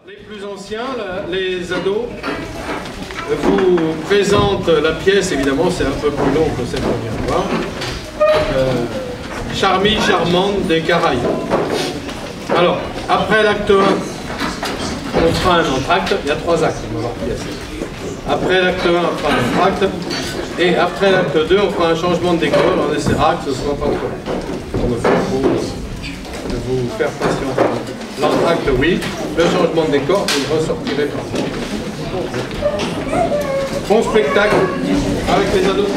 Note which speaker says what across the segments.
Speaker 1: Les plus anciens, les ados, vous présentent la pièce, évidemment c'est un peu plus long que cette qu'on vient de voir. Charmille charmante des Caraïbes. Alors, après l'acte 1, on fera un entracte, il y a 3 actes dans leur pièce. Après l'acte 1, on fera un entracte, et après l'acte 2, on fera un changement de décor, on essaiera que ce soit pas trop long. De vous faire patienter. L'entracte, oui. Le changement de décor, vous ne ressortirez pas. Bon spectacle avec les ados.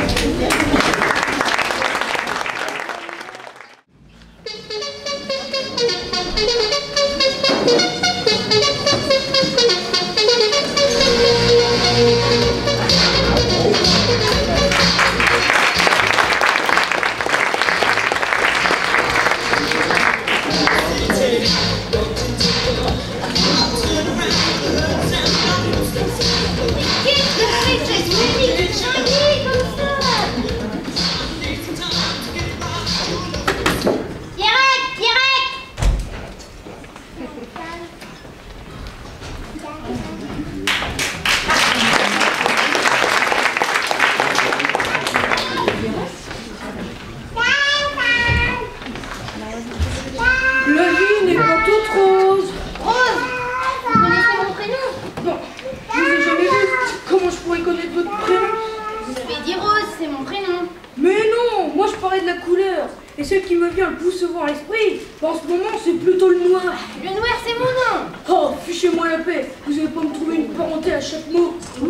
Speaker 2: Et ce qui me vient le plus souvent à l'esprit, en ce moment, c'est plutôt le noir.
Speaker 3: Le noir, c'est mon nom.
Speaker 2: Oh, fichez-moi la paix. Vous n'allez pas me trouver une parenté à chaque mot.
Speaker 3: Oh,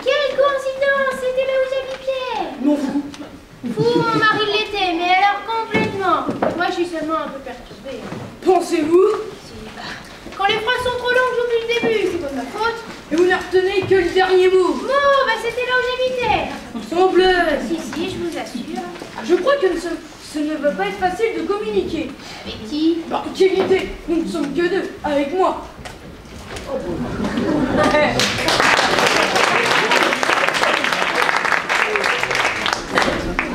Speaker 3: quelle coïncidence. C'était là où j'habitais.
Speaker 2: Non, fou.
Speaker 3: Fou, mon mari l'était, mais alors complètement. Moi, je suis seulement un peu perturbée.
Speaker 2: Pensez-vous?
Speaker 3: Quand les phrases sont trop longues, j'oublie le début. C'est pas de ma faute.
Speaker 2: Et vous ne retenez que le dernier mot.
Speaker 3: Oh, bah c'était là où j'habitais.
Speaker 2: Sans blague.
Speaker 3: Si, je vous assure.
Speaker 2: Je crois que ce ne va pas être facile de communiquer.
Speaker 3: Avec qui?
Speaker 2: Bah, quelle idée. Nous ne sommes que 2, avec moi. Oh,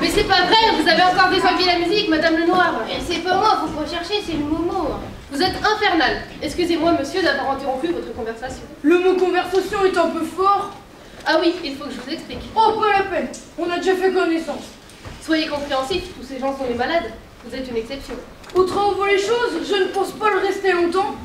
Speaker 4: Mais c'est pas vrai, vous avez encore désenvié la musique, Madame Lenoir.
Speaker 3: C'est pas moi, faut pas chercher, c'est le Momo.
Speaker 4: Vous êtes infernal. Excusez-moi, monsieur, d'avoir interrompu votre conversation.
Speaker 2: Le mot conversation est un peu fort.
Speaker 4: Ah oui, il faut que je vous explique.
Speaker 2: Oh, pas la peine. On a déjà fait connaissance.
Speaker 4: Soyez compréhensifs, tous ces gens sont des malades. Vous êtes une exception.
Speaker 2: Autrement on voit les choses, je ne pense pas le rester longtemps.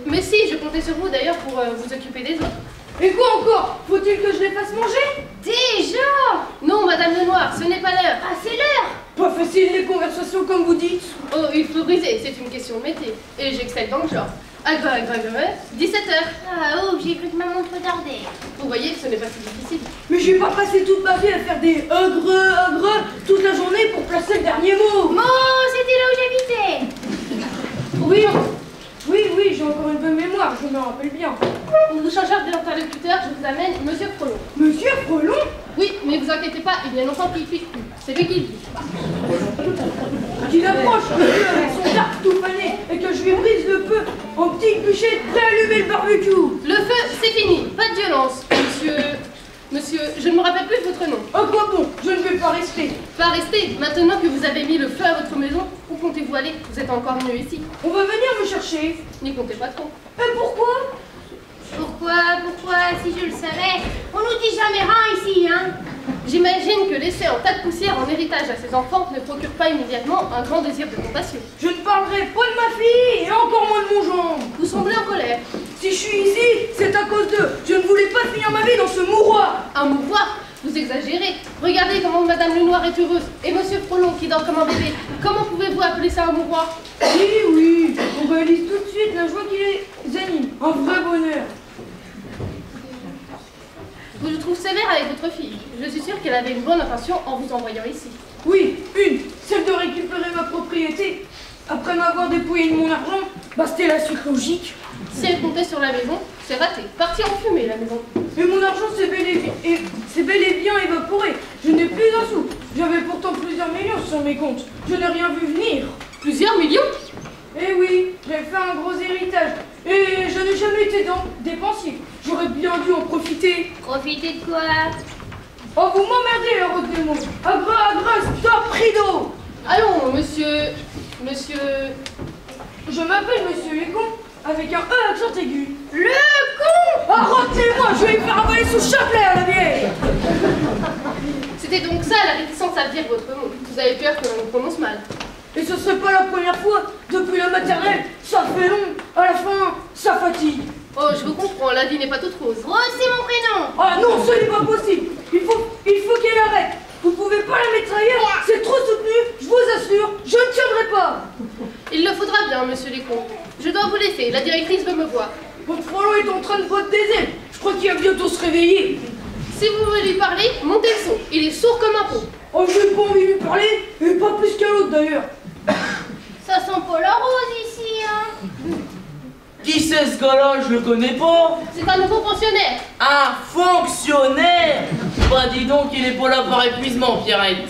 Speaker 4: Mais si, je comptais sur vous d'ailleurs pour vous occuper des autres.
Speaker 2: Et quoi encore? Faut-il que je les fasse manger?
Speaker 3: Déjà?
Speaker 4: Non, Madame Lenoir, ce n'est pas l'heure.
Speaker 3: Ah, c'est l'heure.
Speaker 2: Pas facile les conversations comme vous dites.
Speaker 4: Oh, il faut ruser, c'est une question de métier. Et j'excelle dans le genre. Agra, 17h.
Speaker 3: Ah, oh, j'ai cru que ma montre tardait.
Speaker 4: Vous voyez, ce n'est pas si difficile.
Speaker 2: Mais j'ai pas passé toute ma vie à faire des agreux toute la journée pour placer le dernier mot.
Speaker 3: Oh, c'était là où j'habitais.
Speaker 2: Oui, j'ai encore une bonne mémoire, je me rappelle bien.
Speaker 4: Pour vous changer d'interlocuteur, je vous amène Monsieur Frelon.
Speaker 2: Monsieur Frelon?
Speaker 4: Oui, mais vous inquiétez pas, il y a longtemps qu'il fiche plus. C'est lui qui le dit.
Speaker 2: Qu'il approche avec son arc tout fané et que je lui brise le feu en petites bûchettes prêt à allumer le barbecue.
Speaker 4: Le feu, c'est fini. Pas de violence. Monsieur, je ne me rappelle plus votre nom.
Speaker 2: À quoi bon? Je ne vais pas rester.
Speaker 4: Pas rester. Maintenant que vous avez mis le feu à votre maison, où comptez-vous aller? Vous êtes encore mieux ici.
Speaker 2: On va venir me chercher.
Speaker 4: N'y comptez pas trop.
Speaker 2: Et pourquoi?
Speaker 3: Pourquoi, si je le savais? On nous dit jamais rien ici, hein?
Speaker 4: J'imagine que laisser un tas de poussière en héritage à ses enfants ne procure pas immédiatement un grand désir de compassion.
Speaker 2: Je ne parlerai pas de ma fille et encore moins de mon gendre.
Speaker 4: Vous semblez en colère.
Speaker 2: Si je suis ici, c'est à cause d'eux. Je ne voulais pas finir ma vie dans ce mouroir.
Speaker 4: Un mouroir? Vous exagérez. Regardez comment Madame Lenoir est heureuse et Monsieur Frelon qui dort comme un bébé. Comment pouvez-vous appeler ça un mouroir?
Speaker 2: Oui, on réalise tout de suite la joie qui les anime. Un vrai bonheur.
Speaker 4: Je vous trouve sévère avec votre fille. Je suis sûre qu'elle avait une bonne intention en vous envoyant ici.
Speaker 2: Oui, celle de récupérer ma propriété. Après m'avoir dépouillé de mon argent, bah c'était la suite logique.
Speaker 4: Si elle comptait sur la maison, c'est raté. Parti en fumée, la maison.
Speaker 2: Et mon argent s'est bel et bien évaporé. Je n'ai plus un sou. J'avais pourtant plusieurs millions sur mes comptes. Je n'ai rien vu venir.
Speaker 4: Plusieurs millions?
Speaker 2: Eh oui, j'ai fait un gros héritage. Et je n'ai jamais été dépensier. J'aurais bien dû en profiter.
Speaker 3: Profiter de quoi?
Speaker 2: Oh, vous m'emmerdez, la route des mots. Agra, stop, rideau.
Speaker 4: Allons, monsieur...
Speaker 2: Je m'appelle Monsieur Lécon. avec un E accent aigu.
Speaker 3: Le con!
Speaker 2: Arrêtez-moi, je vais lui faire avaler son chapelet à la vieille.
Speaker 4: C'était donc ça la réticence à dire votre nom. Vous avez peur que l'on le prononce mal.
Speaker 2: Et ce serait pas la première fois, depuis la maternelle, ça fait long, à la fin, ça fatigue.
Speaker 4: Oh, je vous comprends, la vie n'est pas toute rose.
Speaker 3: Rose, c'est mon prénom.
Speaker 2: Ah non, ce n'est pas possible, il faut qu'elle arrête. Vous pouvez pas la mettre ailleurs, c'est trop soutenu, je vous assure, je ne tiendrai pas.
Speaker 4: Il le faudra bien, monsieur Lécon. Je dois vous laisser, la directrice veut me voir.
Speaker 2: Votre frelon est en train de botter des ailes, je crois qu'il va bientôt se réveiller.
Speaker 4: Si vous voulez lui parler, montez le son. Il est sourd comme un pot.
Speaker 2: Oh, j'ai pas envie de lui parler, et pas plus qu'à l'autre d'ailleurs.
Speaker 3: Ça sent pas la rose ici, hein.
Speaker 5: Qui c'est ce gars-là? Je le connais pas.
Speaker 4: C'est un nouveau pensionnaire.
Speaker 5: Un fonctionnaire? Bah dis donc, il est pas là par épuisement, Pierrette.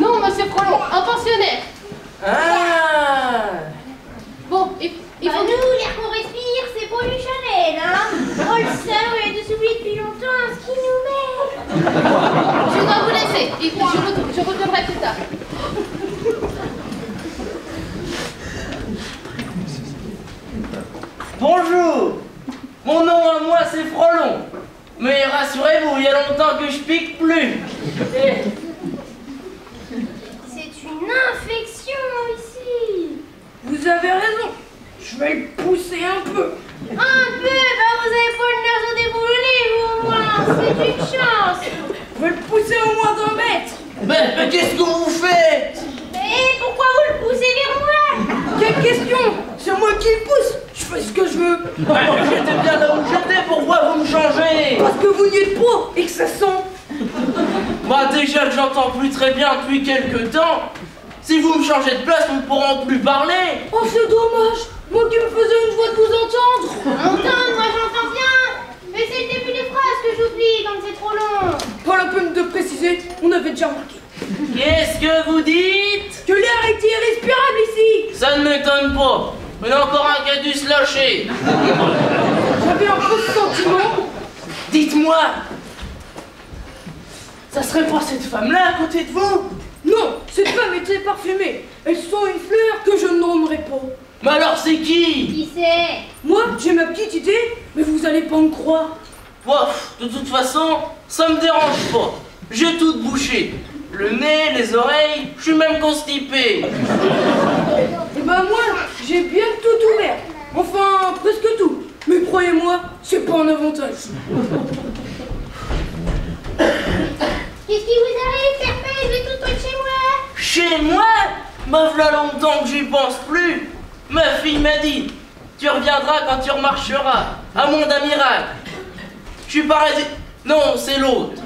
Speaker 4: Non, monsieur Frelon, un pensionnaire.
Speaker 5: Ah!
Speaker 4: Bon, il
Speaker 3: Bah
Speaker 4: faut...
Speaker 3: nous, l'air qu'on respire, c'est pour du Chanel, hein. Oh, le salaud, il a dû s'oublier depuis longtemps, ce qu'il nous met.
Speaker 4: Je dois vous laisser. Je reviendrai plus tard.
Speaker 5: Bonjour! Mon nom à moi c'est Frelon. Mais rassurez-vous, il y a longtemps que je pique plus.
Speaker 3: C'est une infection ici.
Speaker 2: Vous avez raison, je vais le pousser un peu.
Speaker 3: Un peu, bah vous avez pas le nerf déboulonné, vous au moins, c'est une chance.
Speaker 2: Je vais le pousser au moins d'1 mètre.
Speaker 5: Mais qu'est-ce que vous faites?
Speaker 3: Et pourquoi vous le poussez vers moi?
Speaker 2: Quelle question? C'est moi qui le pousse, je fais ce que je veux.
Speaker 5: J'étais bien là où j'étais, pourquoi vous me changez?
Speaker 2: Parce que vous n'y êtes pas et que ça sent.
Speaker 5: Bah déjà que j'entends plus très bien depuis quelques temps. Si vous me changez de place, nous ne pourrons plus parler.
Speaker 2: Oh, c'est dommage, moi qui me faisais une joie de vous entendre.
Speaker 3: Entendre, moi j'entends bien. Mais c'est le début des phrases que j'oublie quand c'est trop long.
Speaker 2: Pas la peine de préciser, on avait déjà remarqué.
Speaker 5: Qu'est-ce que vous dites?
Speaker 2: Que l'air est irrespirable ici.
Speaker 5: Ça ne m'étonne pas. Il y en a encore un qui a dû se lâcher.
Speaker 2: J'avais un peu ce sentiment.
Speaker 5: Dites-moi, ça serait pas cette femme-là à côté de vous?
Speaker 2: Non, cette femme était parfumée. Elle sent une fleur que je ne nommerai pas.
Speaker 5: Mais alors c'est qui?
Speaker 3: Qui c'est?
Speaker 2: Moi, j'ai ma petite idée, mais vous allez pas me croire.
Speaker 5: Bof, de toute façon, ça me dérange pas. J'ai tout bouché. Le nez, les oreilles, je suis même constipé.
Speaker 2: Et ben moi, j'ai bien tout ouvert. Enfin, presque tout. Mais croyez-moi, c'est pas un avantage.
Speaker 3: Qu'est-ce qui vous arrive, Perpète? Je vais tout près de chez moi.
Speaker 5: Chez moi? Bah v'là longtemps que j'y pense plus. Ma fille m'a dit, tu reviendras quand tu remarcheras, à moins d'un miracle. Je suis paralysé... Non, c'est l'autre.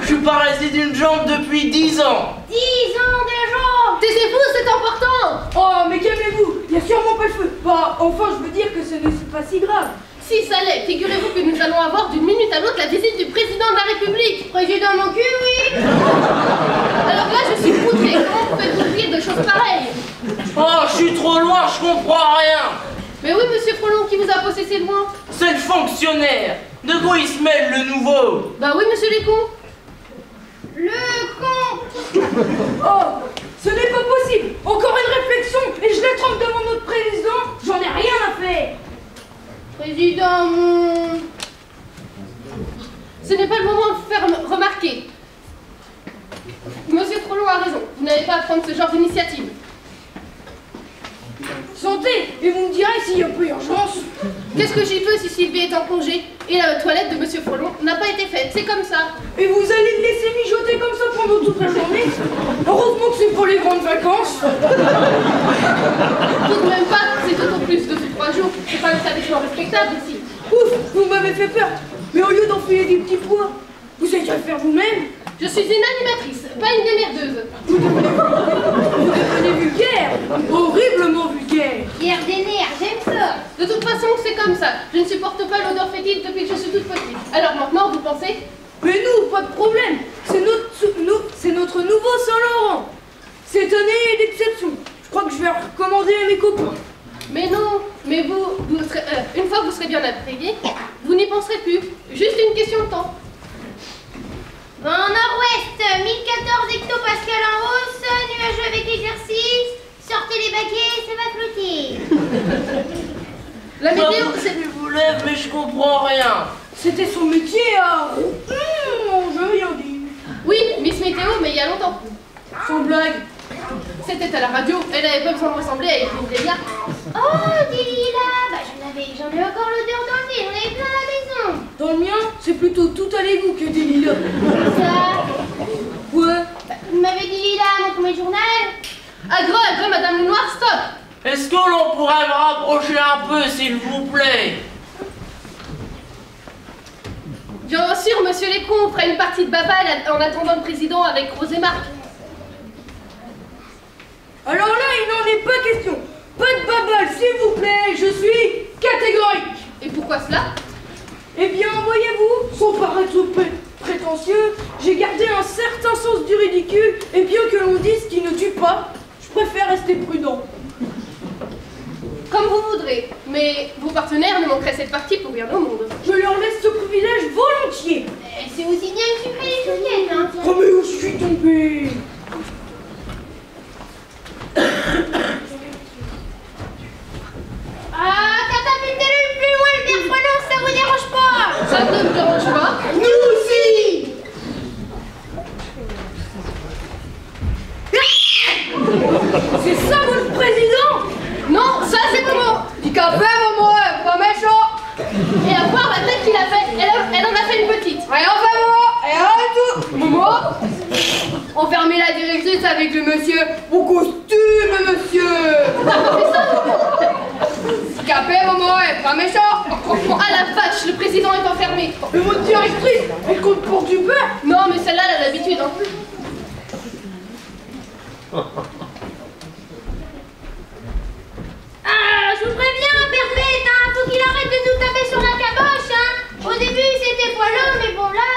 Speaker 5: Je suis paralysé d'une jambe depuis 10 ans.
Speaker 3: 10 ans déjà.
Speaker 4: Taisez-vous, c'est important.
Speaker 2: Oh, mais calmez-vous, il y a sûrement pas le feu. Bah, enfin, je veux dire que ce n'est pas si grave.
Speaker 4: Si ça l'est, figurez-vous que nous allons avoir d'une minute à l'autre la visite du président de la République.
Speaker 3: Président mon cul, oui.
Speaker 4: Alors là, je suis outrée. Comment pouvez-vous dire de choses pareilles?
Speaker 5: Oh, je suis trop loin, je comprends rien.
Speaker 4: Mais oui, monsieur Frelon, qui vous a possédé loin?
Speaker 5: C'est le fonctionnaire. De quoi il se mêle, le nouveau?
Speaker 4: Bah oui, monsieur Lécon.
Speaker 3: Le con.
Speaker 2: Oh, ce n'est pas possible. Encore une réflexion et je les trempe devant notre président. J'en ai rien à faire.
Speaker 4: Président, ce n'est pas le moment de vous faire remarquer. Monsieur Frelon a raison. Vous n'avez pas à prendre ce genre d'initiative.
Speaker 2: Santé, et vous me direz s'il y a peu urgence.
Speaker 4: Qu'est-ce que j'y peux si Sylvie est en congé et la toilette de monsieur Frelon n'a pas été faite? C'est comme ça.
Speaker 2: Et vous allez le laisser mijoter comme ça pendant toute la journée? Heureusement que c'est pour les grandes vacances.
Speaker 4: Tout de même pas, c'est tout au plus 2 ou 3 jours. C'est pas un établissement respectable ici.
Speaker 2: Ouf, vous m'avez fait peur. Mais au lieu d'enfiler des petits pois, vous savez qu'à le faire vous-même.
Speaker 4: Je suis une animatrice, pas une démerdeuse.
Speaker 2: Vous devenez vulgaire, horriblement vulgaire.
Speaker 3: Pierre des nerfs, j'aime ça.
Speaker 4: De toute façon, c'est comme ça. Je ne supporte pas l'odeur fétide depuis que je suis toute petite. Alors maintenant, vous pensez?
Speaker 2: Mais nous, pas de problème. C'est notre nouveau Saint-Laurent. Cette année est d'exception. Je crois que je vais le recommander à mes copains.
Speaker 4: Mais non, mais vous serez, une fois que vous serez bien habillé, vous n'y penserez plus. Juste une question de temps.
Speaker 3: Vent nord-ouest, 1014 hectopascal en hausse, nuageux avec exercice. Sortez les baguettes, ça va flotter.
Speaker 4: La météo,
Speaker 5: Je
Speaker 4: c'est...
Speaker 5: vous lève, mais je comprends rien.
Speaker 2: C'était son métier, hein. Je veux rien dire.
Speaker 4: Oui, Miss Météo, mais il y a longtemps.
Speaker 2: Sans blague.
Speaker 4: C'était à la radio, elle n'avait pas besoin de ressembler à Evelyne Delia.
Speaker 3: Oh, des lilas. Bah, j'en ai encore l'odeur dans le nez. J'en avais plein à la maison.
Speaker 2: Dans le mien, c'est plutôt tout à l'égout que des lilas.
Speaker 3: Ça.
Speaker 2: Ouais.
Speaker 3: Bah, vous m'avez dit lilas dans mon journal.
Speaker 4: Agro, Madame Lenoir, stop.
Speaker 5: Est-ce que l'on pourrait me rapprocher un peu, s'il vous plaît?
Speaker 4: Bien sûr, monsieur Lécon, on fera une partie de babal en attendant le président avec Rose et Marc.
Speaker 2: Alors là, il n'en est pas question. Pas de babal, s'il vous plaît. Je suis catégorique.
Speaker 4: Et pourquoi cela?
Speaker 2: Eh bien, voyez-vous, sans paraître prétentieux, j'ai gardé un certain sens du ridicule, et bien que l'on dise qu'il ne tue pas, je préfère rester prudent.
Speaker 4: Comme vous voudrez, mais vos partenaires ne manqueraient cette partie pour rien au monde.
Speaker 2: Je leur laisse ce privilège volontiers.
Speaker 3: C'est aussi bien que sucré les chouquettes, hein.
Speaker 2: Oh mais où je suis tombé?
Speaker 3: Ah, catapultez-le plus loin, le père Frelon, ça vous dérange pas?
Speaker 4: Ça ne me dérange pas.
Speaker 2: Nous aussi. C'est ça votre président?
Speaker 4: Non, ça c'est comment?
Speaker 2: Du café, maman, pas méchant.
Speaker 4: Et à voir la tête qu'il a fait, elle en a fait une petite.
Speaker 2: Rien fait, maman, et rien du tout. Maman, enfermez la directrice avec le monsieur au costume, monsieur.
Speaker 4: T'as fait ça?
Speaker 2: Café, maman, pas méchant.
Speaker 4: Ah la vache, le président est enfermé.
Speaker 2: Mais votre directrice, elle compte pour du beurre.
Speaker 4: Non, mais celle-là, elle a l'habitude, hein.
Speaker 3: Ah, je vous préviens, Perpète, hein, faut qu'il arrête de nous taper sur la caboche, hein. Au début, c'était poileux, mais bon, là...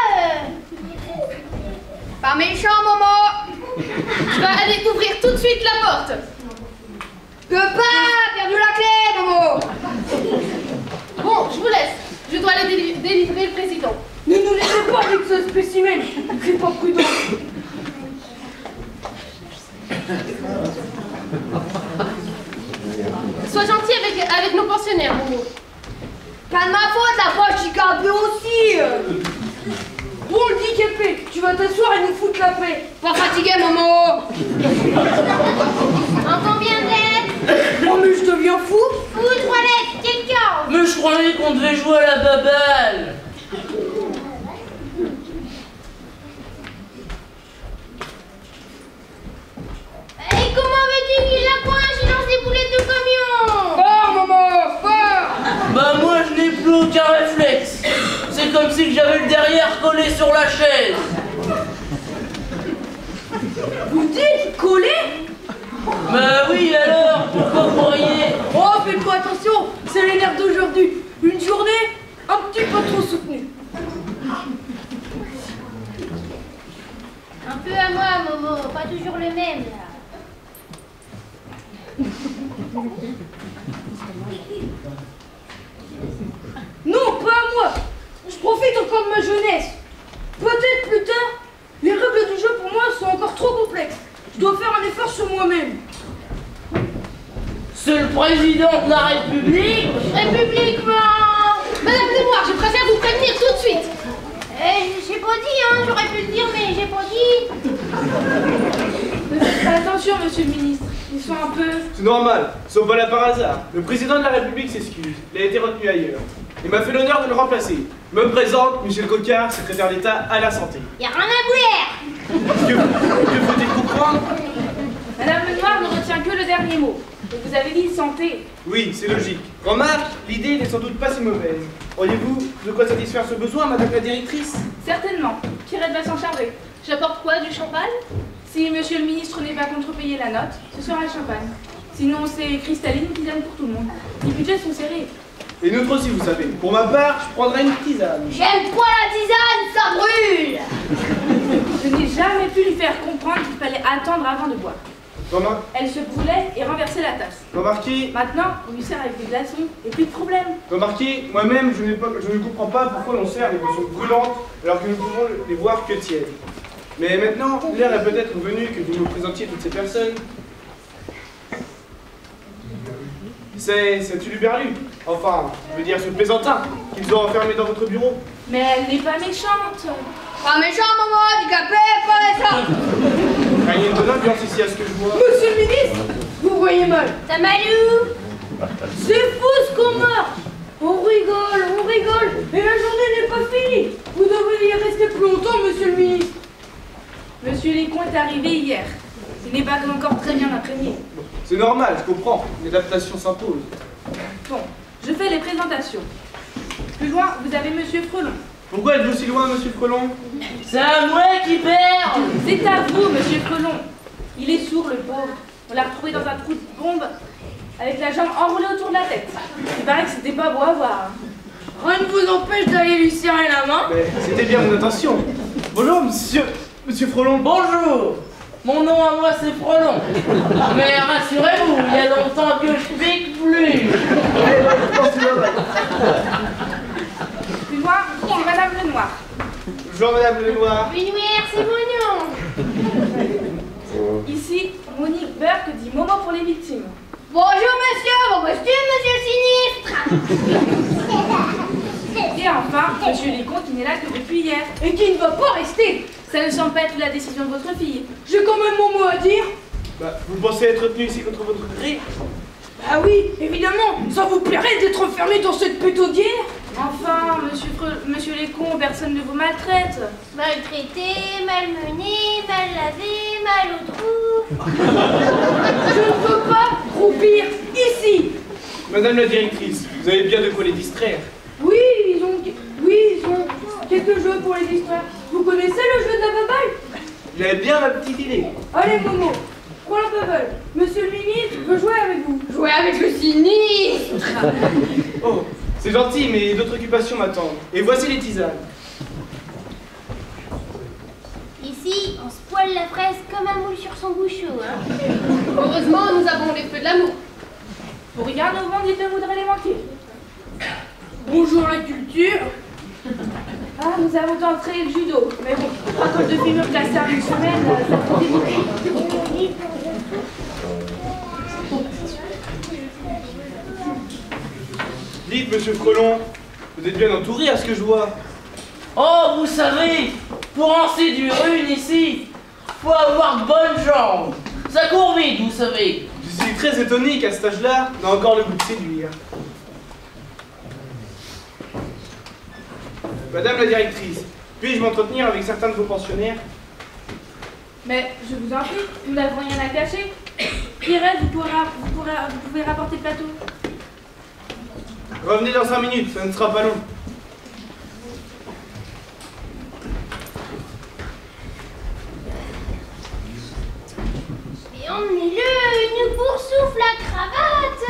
Speaker 2: Pas méchant, maman.
Speaker 4: Je vais aller ouvrir tout de suite la porte.
Speaker 2: Pas perdu la clé, maman.
Speaker 4: Bon, je vous laisse. Je dois aller délivrer le président.
Speaker 2: Ne nous laissez pas avec ce spécimen. C'est pas prudent.
Speaker 4: Sois gentil avec nos pensionnaires, Momo.
Speaker 2: Pas de ma faute, la fois je suis carbé aussi. Bon, le dit Képé, tu vas t'asseoir et nous foutre la paix. Pas fatigué, maman.
Speaker 3: Encore bien d'aide.
Speaker 2: Oh, mais je deviens fou.
Speaker 3: Ou toilette, quelqu'un.
Speaker 5: Mais je croyais qu'on devait jouer à la baballe.
Speaker 3: Et comment veux-tu qu'il la coince? Il lance des boulettes de camion.
Speaker 2: Fort, maman, fort.
Speaker 5: Bah moi je n'ai plus aucun réflexe. C'est comme si j'avais le derrière collé sur la chaise.
Speaker 2: Vous dites coller?
Speaker 5: Bah oui alors, pourquoi vous riez?
Speaker 2: Oh, faites-moi attention, c'est les nerfs d'aujourd'hui. Une journée un petit peu trop soutenue.
Speaker 3: Un peu à moi, Momo, pas toujours le même, là.
Speaker 2: Non, pas à moi. Je profite encore de ma jeunesse. Peut-être plus tard, les règles du jeu pour moi sont encore trop complexes. Je dois faire un effort sur moi-même.
Speaker 5: C'est le président de la République.
Speaker 3: Républiquement.
Speaker 4: Madame Lenoir, je préfère vous prévenir tout de suite.
Speaker 3: J'ai pas dit, hein, j'aurais pu le dire, mais j'ai pas dit.
Speaker 2: Attention, monsieur le ministre. Ils sont un peu...
Speaker 6: C'est normal, sauf voilà par hasard. Le président de la République s'excuse. Il a été retenu ailleurs. Il m'a fait l'honneur de le remplacer. Je me présente, Michel Coquart, secrétaire d'État à la santé.
Speaker 3: Y'a rien à bouler.
Speaker 6: Que faut-il comprendre?
Speaker 7: Madame Lenoir ne retient que le dernier mot. Et vous avez dit santé.
Speaker 6: Oui, c'est logique. Remarque, l'idée n'est sans doute pas si mauvaise. Auriez-vous de quoi satisfaire ce besoin, madame la directrice?
Speaker 7: Certainement. Pierrette va s'en charger.
Speaker 4: J'apporte quoi, du champagne?
Speaker 7: Si monsieur le ministre n'est pas contrepayé la note, ce sera le champagne. Sinon, c'est cristalline qui donne pour tout le monde. Les budgets sont serrés.
Speaker 6: Et nous aussi, vous savez. Pour ma part, je prendrai une tisane.
Speaker 3: J'aime pas la tisane, ça brûle.
Speaker 7: Je n'ai jamais pu lui faire comprendre qu'il fallait attendre avant de boire. Elle se brûlait et renversait la tasse.
Speaker 6: Remarquez,
Speaker 7: Maintenant, on lui sert avec des glaçons et plus de problème.
Speaker 6: moi-même, je ne comprends pas pourquoi l'on sert les boissons brûlantes alors que nous pouvons les boire que tièdes. Mais maintenant, l'heure est peut-être venue que vous nous présentiez toutes ces personnes. C'est Tuluberlu. Enfin, je veux dire ce plaisantin qu'ils ont enfermé dans votre bureau.
Speaker 7: Mais elle n'est pas méchante.
Speaker 2: Pas méchant, maman, handicapé, pas méchant.
Speaker 6: Il y a une bonne ambiance ici à ce que je vois.
Speaker 2: Monsieur le ministre, vous voyez mal.
Speaker 3: Tamalou.
Speaker 2: C'est fou ce qu'on marche. On rigole, et la journée n'est pas finie. Vous devriez rester plus longtemps, monsieur le ministre.
Speaker 7: Monsieur Lécon est arrivé hier. Il n'est pas encore très bien imprégné.
Speaker 6: C'est normal, je comprends. L'adaptation s'impose.
Speaker 7: Bon, je fais les présentations. Plus loin, vous avez Monsieur Frelon.
Speaker 6: Pourquoi êtes-vous si loin, monsieur Frelon?
Speaker 5: C'est à moi qui perds.
Speaker 7: C'est à vous, Monsieur Frelon. Il est sourd, le pauvre. On l'a retrouvé dans un trou de bombe, avec la jambe enroulée autour de la tête. Il paraît que c'était pas beau à voir.
Speaker 2: Rien ne vous empêche d'aller lui serrer la main.
Speaker 6: Mais c'était bien mon intention. Bonjour, monsieur Frelon.
Speaker 5: Bonjour. Mon nom à moi c'est Frelon. Mais rassurez-vous, il y a longtemps que je pique plus.
Speaker 7: Plus loin, c'est Madame Lenoir.
Speaker 6: Bonjour, madame Lenoir.
Speaker 3: Lumière, c'est mon nom.
Speaker 7: Ici, Monique Burke dit Momo pour les victimes.
Speaker 3: Bonjour monsieur, vos costumes, monsieur le sinistre.
Speaker 7: Et enfin, Monsieur Lécon qui n'est là que depuis hier.
Speaker 2: Et qui ne va pas rester.
Speaker 7: Ça ne semble pas être la décision de votre fille.
Speaker 2: J'ai quand même mon mot à dire.
Speaker 6: Bah, vous pensez être tenu ici contre votre gré?
Speaker 2: Ah oui, évidemment. Ça vous plairait d'être enfermé dans cette pétaudière?
Speaker 7: Enfin, Monsieur Lécon, personne ne vous maltraite.
Speaker 3: Maltraité, malmené, mal lavé, mal au trou.
Speaker 2: Je ne veux pas croupir ici.
Speaker 6: Madame la directrice, vous avez bien de quoi les distraire.
Speaker 2: Oui, ils ont quelques jeux pour les distraire. Vous connaissez le jeu de la bubble?
Speaker 6: J'avais bien ma petite idée.
Speaker 2: Allez, Momo, prends la bubble. Monsieur le ministre veut jouer avec vous. Jouer avec le sinistre.
Speaker 6: Oh, c'est gentil, mais d'autres occupations m'attendent. Et voici les tisanes.
Speaker 3: Ici, on se poêle la fraise comme un moule sur son bouchon. Hein.
Speaker 4: Heureusement, nous avons les feux de l'amour.
Speaker 7: Pour rien au monde, il ne voudrait les manquer.
Speaker 2: Bonjour la culture.
Speaker 7: Ah, nous avons tenté le judo. Mais bon, 3 codes de fémur classés en une semaine, ça faut déboucher.
Speaker 6: Dites, monsieur Frelon, vous êtes bien entouré à ce que je vois.
Speaker 5: Oh, vous savez, pour en séduire une ici, faut avoir de bonnes jambes. Ça court vite, vous savez.
Speaker 6: Je suis très étonné qu'à cet âge-là, on a encore le goût de séduire. Madame la directrice, puis-je m'entretenir avec certains de vos pensionnaires?
Speaker 7: Mais je vous en prie, nous n'avons rien à cacher. Irène, vous pouvez rapporter le plateau.
Speaker 6: Revenez dans 5 minutes, ça ne sera pas long.
Speaker 3: Et emmenez-le, il nous boursoufle la cravate.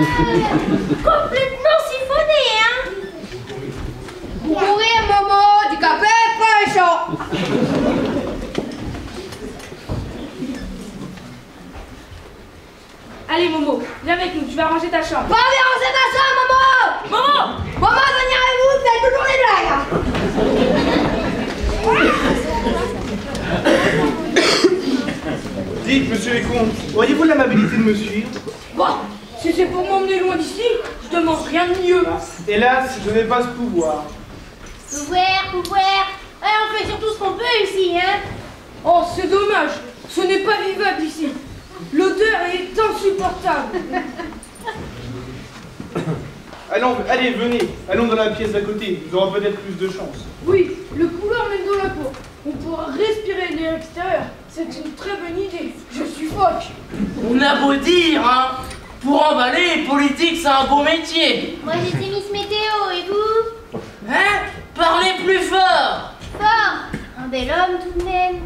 Speaker 3: Complètement siphonné, hein.
Speaker 2: Mourir, Momo, du café, pas méchant.
Speaker 7: Allez, Momo, viens avec nous, tu vas ranger ta chambre.
Speaker 2: Pas déranger ta chambre, Momo.
Speaker 7: Momo!
Speaker 2: Maman, venez avec vous, vous faites toujours des blagues.
Speaker 6: Dites, monsieur Lécon, auriez-vous l'amabilité de me suivre?
Speaker 2: Bon, si c'est pour m'emmener loin d'ici, je demande rien de mieux.
Speaker 6: Hélas, je n'ai pas ce pouvoir.
Speaker 3: Pouvoir. On fait surtout ce qu'on peut ici, hein.
Speaker 2: Oh, c'est dommage, ce n'est pas vivable ici. L'odeur est insupportable.
Speaker 6: Allez, venez, allons dans la pièce d'à côté, nous aurons peut-être plus de chance.
Speaker 2: Oui, le couloir mène dans la cour. On pourra respirer l'air extérieur. C'est une très bonne idée. Je suis phoque.
Speaker 5: On a beau dire, hein, pour emballer, politique c'est un beau métier.
Speaker 3: Moi j'étais Miss Météo, et vous?
Speaker 5: Hein? Parlez plus fort.
Speaker 3: Fort. Un bel homme tout de même.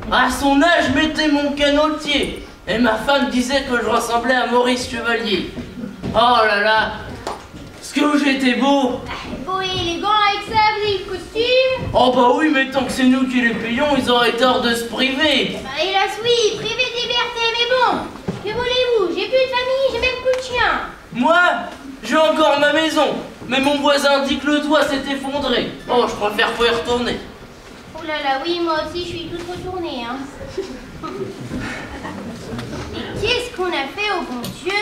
Speaker 5: À son âge, je mettais mon canotier. Et ma femme disait que je ressemblais à Maurice Chevalier. Oh là là, ce que j'étais beau.
Speaker 3: Beau et élégant avec ça, vous avez le costume.
Speaker 5: Oh bah oui, mais tant que c'est nous qui les payons, ils auraient tort de se priver.
Speaker 3: Bah hélas oui, privé de liberté, mais bon. Que voulez-vous? J'ai plus de famille, j'ai même plus de chien.
Speaker 5: Moi, j'ai encore ma maison. Mais mon voisin dit que le toit s'est effondré. Oh, je préfère pas y retourner.
Speaker 3: Oh là là, oui, moi aussi je suis toute retournée, hein. Qu'est-ce qu'on a fait au bon Dieu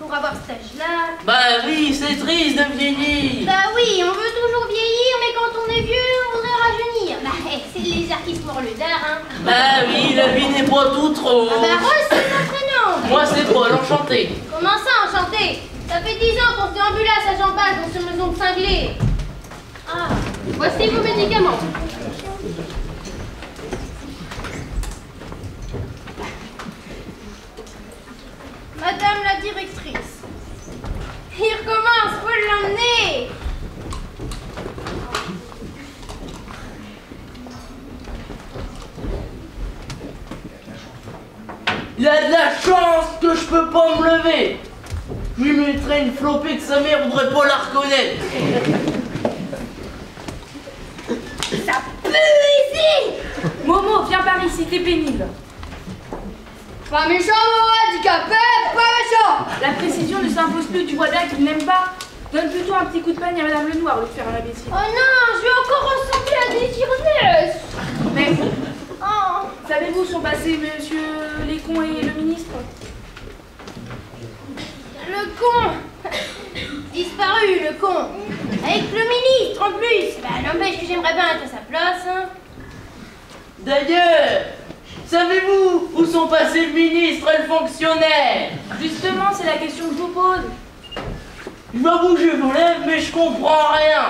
Speaker 3: pour avoir cet âge-là?
Speaker 5: Bah oui, c'est triste de vieillir.
Speaker 3: Bah oui, on veut toujours vieillir, mais quand on est vieux, on voudrait rajeunir. Bah, c'est les lézard qui se mord le dard, hein.
Speaker 5: Bah oui, la vie n'est pas tout trop.
Speaker 3: Ah bah Rose, c'est ton prénom.
Speaker 5: Moi c'est Paul, enchanté.
Speaker 3: Comment ça, enchanté? Ça fait 10 ans qu'on se déambule à sa jambasse dans ce maison cinglée.
Speaker 4: Ah, voici vos médicaments.
Speaker 3: Madame la directrice. Il recommence, faut l'emmener.
Speaker 5: Il a de la chance que je peux pas me lever. Je lui mettrais une flopée que sa mère voudrait pas la reconnaître.
Speaker 3: Ça pue ici.
Speaker 7: Momo, viens par ici, t'es pénible.
Speaker 2: Pas méchant, Momo, handicapé, pas méchant.
Speaker 7: La précision ne s'impose plus, tu vois bien qu'il n'aime pas. Donne plutôt un petit coup de peigne à Madame Lenoir au lieu de faire un imbécile.
Speaker 3: Oh non, je vais encore ressembler à des tire-laisse.
Speaker 7: Mais
Speaker 3: Oh.
Speaker 7: savez-vous où sont passés Monsieur Lécon et le ministre?
Speaker 3: Le con. Disparu, le con. Avec le ministre en plus. Bah n'empêche que j'aimerais bien être à sa place. Hein.
Speaker 5: D'ailleurs, savez-vous où sont passés le ministre et le fonctionnaire?
Speaker 7: Justement, c'est la question que je vous pose.
Speaker 5: Je vais bouger vos lèvres, mais je comprends rien.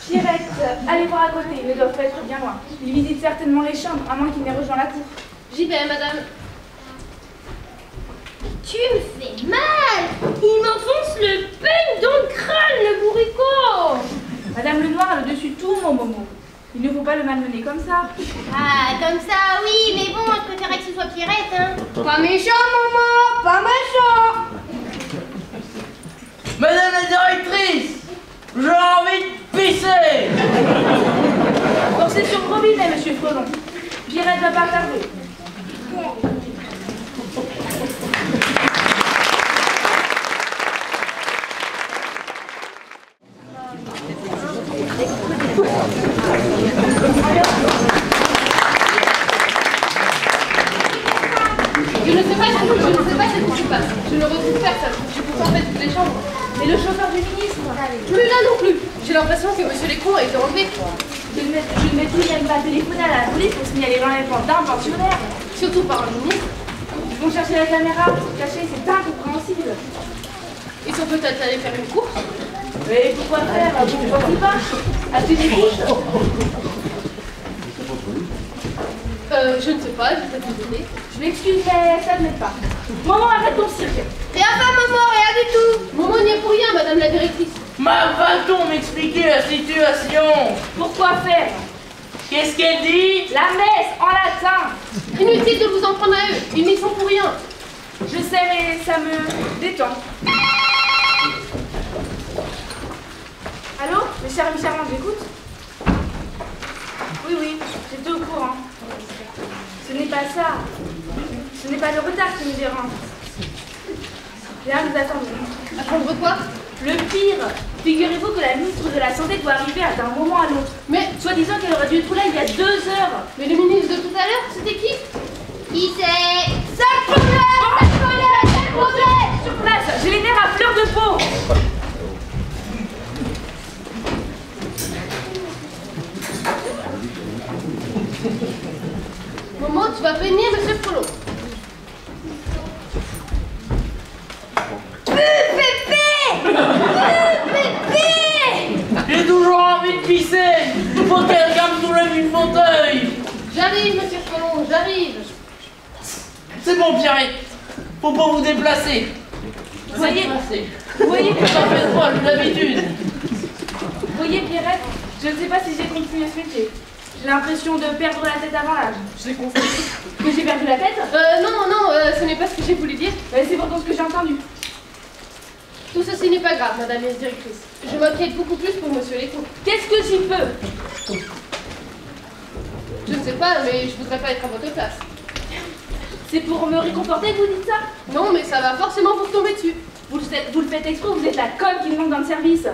Speaker 7: Pierrette, allez voir à côté, ils ne doivent pas être bien loin. Ils visitent certainement les chambres, à moins qu'ils n'aient rejoint la cour.
Speaker 4: J'y vais, madame.
Speaker 3: Tu me fais mal. Il m'enfonce le peigne dans le crâne, le bourricot.
Speaker 7: Madame Lenoir a le dessus de tout, mon Momo. Il ne faut pas le malmener comme ça.
Speaker 3: Ah, comme ça, oui, mais bon, je préférais que ce soit Pierrette, hein.
Speaker 2: Pas méchant, Momo, pas méchant.
Speaker 5: Madame la directrice, j'ai envie de pisser.
Speaker 7: Forcez sur le robinet, monsieur Frelon. Pierrette va pas tarder.
Speaker 4: Je ne sais pas ce qui se passe. Je ne retrouve personne. J'ai pourtant fait toutes les chambres.
Speaker 7: Et le chauffeur du ministre?
Speaker 4: Plus là non plus. J'ai l'impression que monsieur Lécon a été enlevé.
Speaker 7: Je ne vais plus même pas téléphoner à la police pour signaler l'enlèvement d'un pensionnaire.
Speaker 4: Surtout par un ministre.
Speaker 7: Ils vont chercher la caméra pour se cacher, c'est incompréhensible.
Speaker 4: Ils sont peut-être allés faire une course.
Speaker 7: Mais pourquoi faire? Vous ne pensez pas? Acheter des couches?
Speaker 4: Je ne sais pas, je vais peut-être vous aider.
Speaker 7: Je m'excuse, mais ça ne m'aide pas. Maman, arrête ton cirque.
Speaker 3: Rien pas, maman, rien du tout.
Speaker 4: Momo n'y est pour rien, madame la directrice.
Speaker 5: Ma va-t-on m'expliquer la situation?
Speaker 7: Pourquoi faire?
Speaker 5: Qu'est-ce qu'elle dit?
Speaker 7: La messe en latin.
Speaker 4: Inutile de vous en prendre à eux. Ils n'y sont pour rien.
Speaker 7: Je sais, mais ça me détend. Allô? Mes chers amis charmants, j'écoute? Oui, oui, j'étais au courant. Ce n'est pas ça. Ce n'est pas le retard qui nous dérange. Là, nous attendons.
Speaker 4: Attendre quoi?
Speaker 7: Le pire, figurez-vous que la ministre de la Santé doit arriver d'un moment à l'autre.
Speaker 4: Mais,
Speaker 7: Soi-disant qu'elle aurait dû être là il y a 2 heures.
Speaker 4: mais le ministre de tout à l'heure, c'était qui?
Speaker 3: Qui c'est?
Speaker 7: Sur place, j'ai les nerfs à fleur de peau.
Speaker 4: Momo, tu vas prévenir monsieur Frollo.
Speaker 5: J'ai toujours envie de pisser. Il faut que quelqu'un me soulève une fauteuil.
Speaker 4: J'arrive, monsieur Frollo, j'arrive.
Speaker 5: C'est bon, Pierrette. Faut pas vous déplacer.
Speaker 7: Vous voyez,
Speaker 5: Ça fait pas, j'ai l'habitude.
Speaker 7: vous voyez, Pierrette, je ne sais pas si j'ai continué ce métier. J'ai l'impression de perdre la tête avant l'âge. Je l'ai compris. Que j'ai perdu la tête?
Speaker 4: Non, ce n'est pas ce que j'ai voulu dire.
Speaker 7: Ben, c'est pourtant ce que j'ai entendu.
Speaker 4: Tout ceci n'est pas grave, madame la directrice. Je m'inquiète beaucoup plus pour monsieur Lécon.
Speaker 7: Qu'est-ce que j'y peux?
Speaker 4: Je ne sais pas, mais je voudrais pas être à votre place.
Speaker 7: C'est pour me réconforter que vous dites ça?
Speaker 4: Non, mais ça va forcément vous tomber dessus.
Speaker 7: Vous le faites exprès, vous êtes la conne qui me manque dans le service.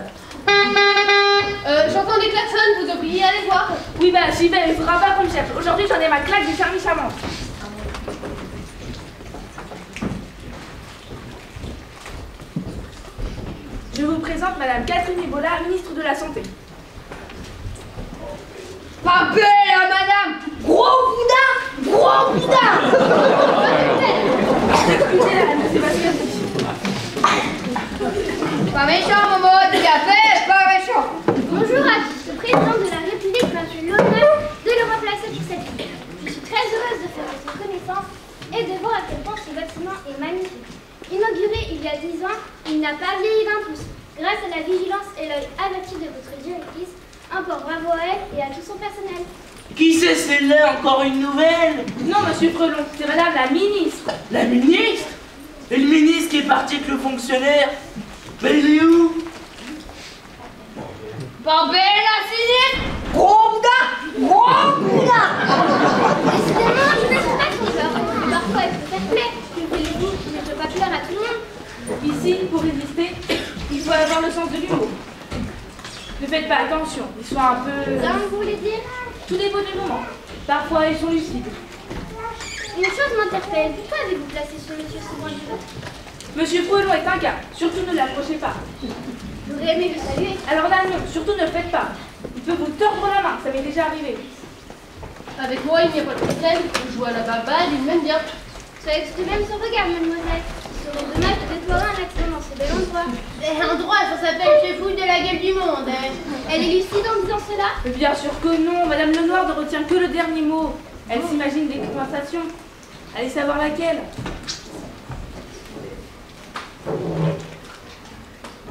Speaker 4: J'entends des klaxons, vous devriez aller voir.
Speaker 7: Oui, bah j'y vais, il faudra pas qu'on me cherche. Aujourd'hui, j'en ai ma claque de Charlie Chamante. Je vous présente Madame Catherine Ebola, ministre de la Santé.
Speaker 2: Pas belle, hein, madame. Gros boudin. Gros boudin.
Speaker 7: Écoutez, là, c'est parce que...
Speaker 2: Pas méchant, Momo, du café, pas méchant.
Speaker 3: Bonjour à tous. Le président de la République m'a fait l'honneur de le remplacer pour cette vie. Je suis très heureuse de faire votre connaissance et de voir à quel point ce bâtiment est magnifique. Inauguré il y a 10 ans, il n'a pas vieilli d'un pouce. Grâce à la vigilance et l'œil averti de votre directrice, encore bravo à elle et à tout son personnel.
Speaker 5: Qui c'est celle-là? Encore une nouvelle?
Speaker 7: Non, monsieur Frelon, c'est Madame la ministre.
Speaker 5: La ministre? Et le ministre qui est parti avec le fonctionnaire? Mais il est où?
Speaker 2: Pas belle, la sinistre. Gros boudin. Gros boudin.
Speaker 3: Décidément, je ne suis pas trompeur. Parfois, il faut faire plaire. Que voulez-vous? Je ne peux pas plaire à tout le monde.
Speaker 7: Ici, pour résister, il faut avoir le sens de l'humour. Ne faites pas attention, ils sont un peu...
Speaker 3: Donc, vous voulez dire?
Speaker 7: Tout dépend du moment. Parfois, ils sont lucides.
Speaker 3: Une chose m'interpelle. Pourquoi avez-vous placé ce monsieur si loin du vôtre?
Speaker 7: Monsieur Frelon est un gars, surtout ne l'approchez pas.
Speaker 3: J'aurais aimé le saluer.
Speaker 7: Alors là, non, surtout ne le faites pas. Il peut vous tordre la main, ça m'est déjà arrivé.
Speaker 4: Avec moi, il n'y a pas de problème. Je joue à la baballe, il m'aime bien.
Speaker 3: Soyez tout de même son regard, mademoiselle. Ce serait dommage de déplorer un accident dans ce bel endroit.
Speaker 4: Endroit, ça s'appelle chez Fouille de la gueule du monde.
Speaker 3: Elle est lucide en disant cela?
Speaker 7: Mais bien sûr que non, Madame Lenoir ne retient que le dernier mot. Elle s'imagine des conversations. Allez savoir laquelle.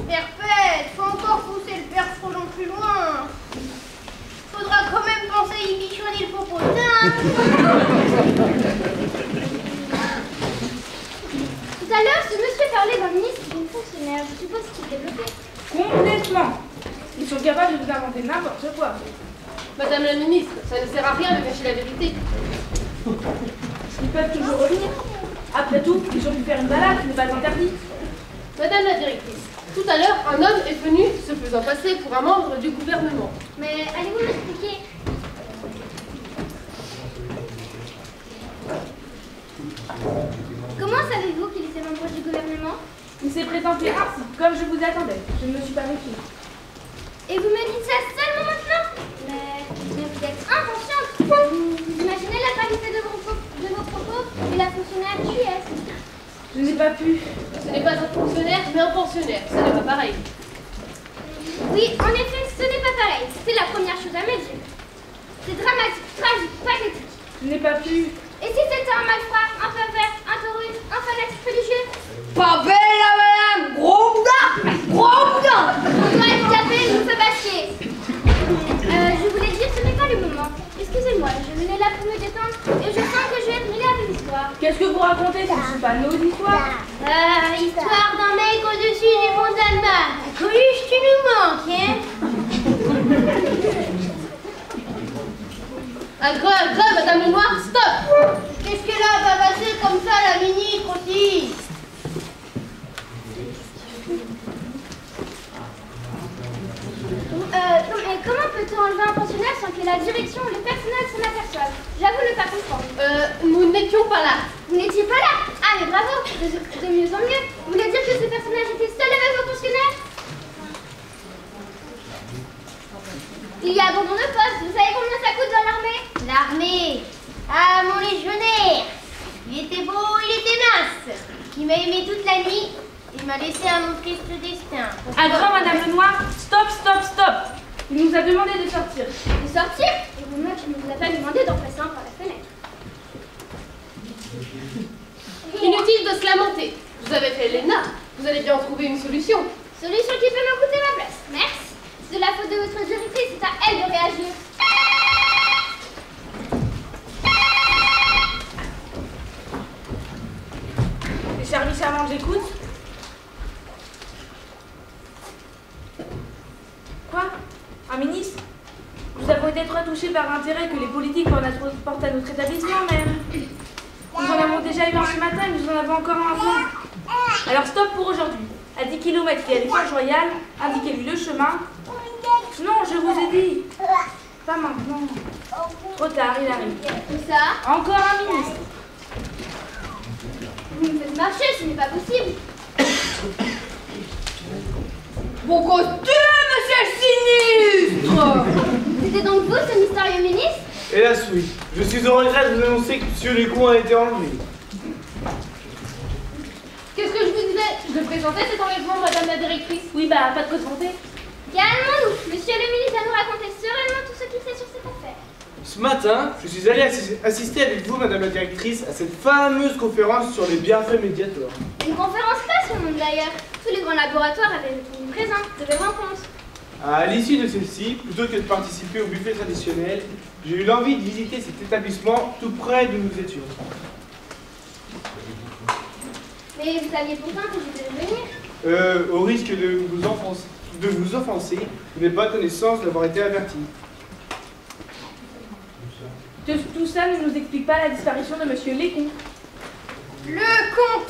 Speaker 3: Perpète, faut encore pousser le père Frelon plus loin. Faudra quand même penser à y bichonner le popotin. Tout à l'heure, ce monsieur parlait d'un ministre et d'une fonctionnaire. Je suppose qu'il est bloqué.
Speaker 7: Complètement. Ils sont capables de vous inventer n'importe quoi.
Speaker 4: Madame la ministre, ça ne sert à rien de cacher la vérité.
Speaker 7: Ils peuvent toujours revenir. Après tout, ils ont pu faire une balade, ce n'est pas interdit.
Speaker 4: Madame la directrice, tout à l'heure, un homme est venu se faisant passer pour un membre du gouvernement.
Speaker 3: Mais allez-vous m'expliquer? Comment savez-vous qu'il était membre du gouvernement?
Speaker 7: Il s'est présenté ainsi, comme je vous attendais. Je ne me suis pas méfiée.
Speaker 3: Et vous me dites ça seulement maintenant? Mais vous êtes inconsciente. Vous imaginez la gravité de vos propos et la fonctionnaire qui est?
Speaker 7: Je n'ai pas pu.
Speaker 4: Ce n'est pas un fonctionnaire, mais un pensionnaire. Ce n'est pas pareil.
Speaker 3: Oui, en effet, ce n'est pas pareil. C'est la première chose à me dire. C'est dramatique, tragique, pathétique.
Speaker 7: Je n'ai pas pu.
Speaker 3: Et si c'était un malfrat, un pervers, un taurus, un fanatique religieux?
Speaker 2: Pas belle, la madame. Gros boudin. Gros boudin.
Speaker 3: On doit être tapé, je vous fais bâcher. Je voulais dire, ce n'est pas le moment. Excusez-moi, je venais là pour me détendre et je sens que je vais être mêlée avec l'histoire.
Speaker 7: Qu'est-ce que vous racontez? Ce ne sont pas nos histoires.
Speaker 3: Histoire d'un mec au-dessus du pont d'Allemagne. Coluche, tu nous manques, hein?
Speaker 4: Agrès, Madame Lenoir, stop!
Speaker 3: Qu'est-ce qu'elle a bavassé comme ça, la ministre aussi? Comment peut-on enlever un pensionnaire sans que la direction ou le personnel s'en aperçoivent? J'avoue ne pas comprendre.
Speaker 4: Nous n'étions pas là.
Speaker 3: Vous n'étiez pas là? Ah, mais bravo, de mieux en mieux. Vous voulez dire que ce personnage était seul avec vos pensionnaires? Il y a abandon de poste. Vous savez combien ça coûte dans l'armée? L'armée? Ah, mon légionnaire. Il était beau, il était mince. Il m'a aimé toute la nuit. Il m'a laissé à mon triste destin.
Speaker 7: À grand, Madame Lenoir, stop, stop, stop. Il nous a demandé de sortir.
Speaker 3: De sortir? Et vous-même, je ne vous ai pas demandé d'en passer un par la fenêtre.
Speaker 4: Inutile de se lamenter. Vous avez fait l'ENA. Vous allez bien en trouver une solution.
Speaker 3: Solution qui peut me coûter ma place. Merci. C'est de la faute de votre directrice, c'est à elle de réagir.
Speaker 7: Et Charlie Charmante, j'écoute. Quoi? Un ministre? Nous avons été trop touchés par l'intérêt que les politiques portent à notre établissement même. Nous en avons déjà eu un ce matin et nous en avons encore un avant. Alors stop pour aujourd'hui. À 10 km, il y a les Forges Royales. Indiquez-lui le chemin. Non, je vous ai dit. Pas maintenant. Trop tard, il arrive.
Speaker 3: Où ça?
Speaker 7: Encore un ministre.
Speaker 3: Vous me faites marcher, ce n'est pas possible.
Speaker 2: Mon costume, monsieur le sinistre!
Speaker 3: C'était donc vous, ce mystérieux ministre?
Speaker 6: Hélas, oui. Je suis au regret de vous annoncer que M. Lécon a été enlevé.
Speaker 4: Qu'est-ce que je vous disais? Je présentais cet enlèvement, madame la directrice.
Speaker 7: Oui, bah, pas de quoi se vanter.
Speaker 3: Calmons-nous. Monsieur le ministre va nous raconter sereinement tout ce qu'il sait sur cette affaire.
Speaker 6: Ce matin, je suis allé assister avec vous, madame la directrice, à cette fameuse conférence sur les bienfaits Mediator.
Speaker 3: Une conférence pas sur le monde d'ailleurs. Tous les grands laboratoires avaient répondu présent. Je vais rendre compte.
Speaker 6: À l'issue de celle-ci, plutôt que de participer au buffet traditionnel, j'ai eu l'envie de visiter cet établissement tout près d'où nous étions.
Speaker 3: Mais vous saviez pourtant que je devais venir.
Speaker 6: Au risque de vous offenser, vous n'avez pas connaissance d'avoir été averti.
Speaker 7: Tout ça ne nous explique pas la disparition de Monsieur Lécon.
Speaker 2: Le con!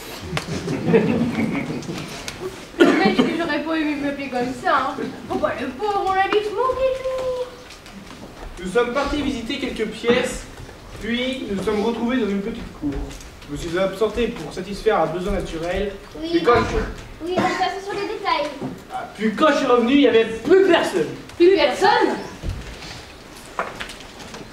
Speaker 4: Mais j'aurais pas aimé m'appeler comme ça. Hein.
Speaker 2: Oh bah le pauvre, on a dû se moquer de lui.
Speaker 6: Nous sommes partis visiter quelques pièces, puis nous nous sommes retrouvés dans une petite cour. Je me suis absenté pour satisfaire un besoin naturel.
Speaker 3: Oui,
Speaker 6: Puis quand
Speaker 3: oui, on passe sur les détails.
Speaker 6: puis quand je suis revenu, il n'y avait plus personne.
Speaker 4: Plus personne?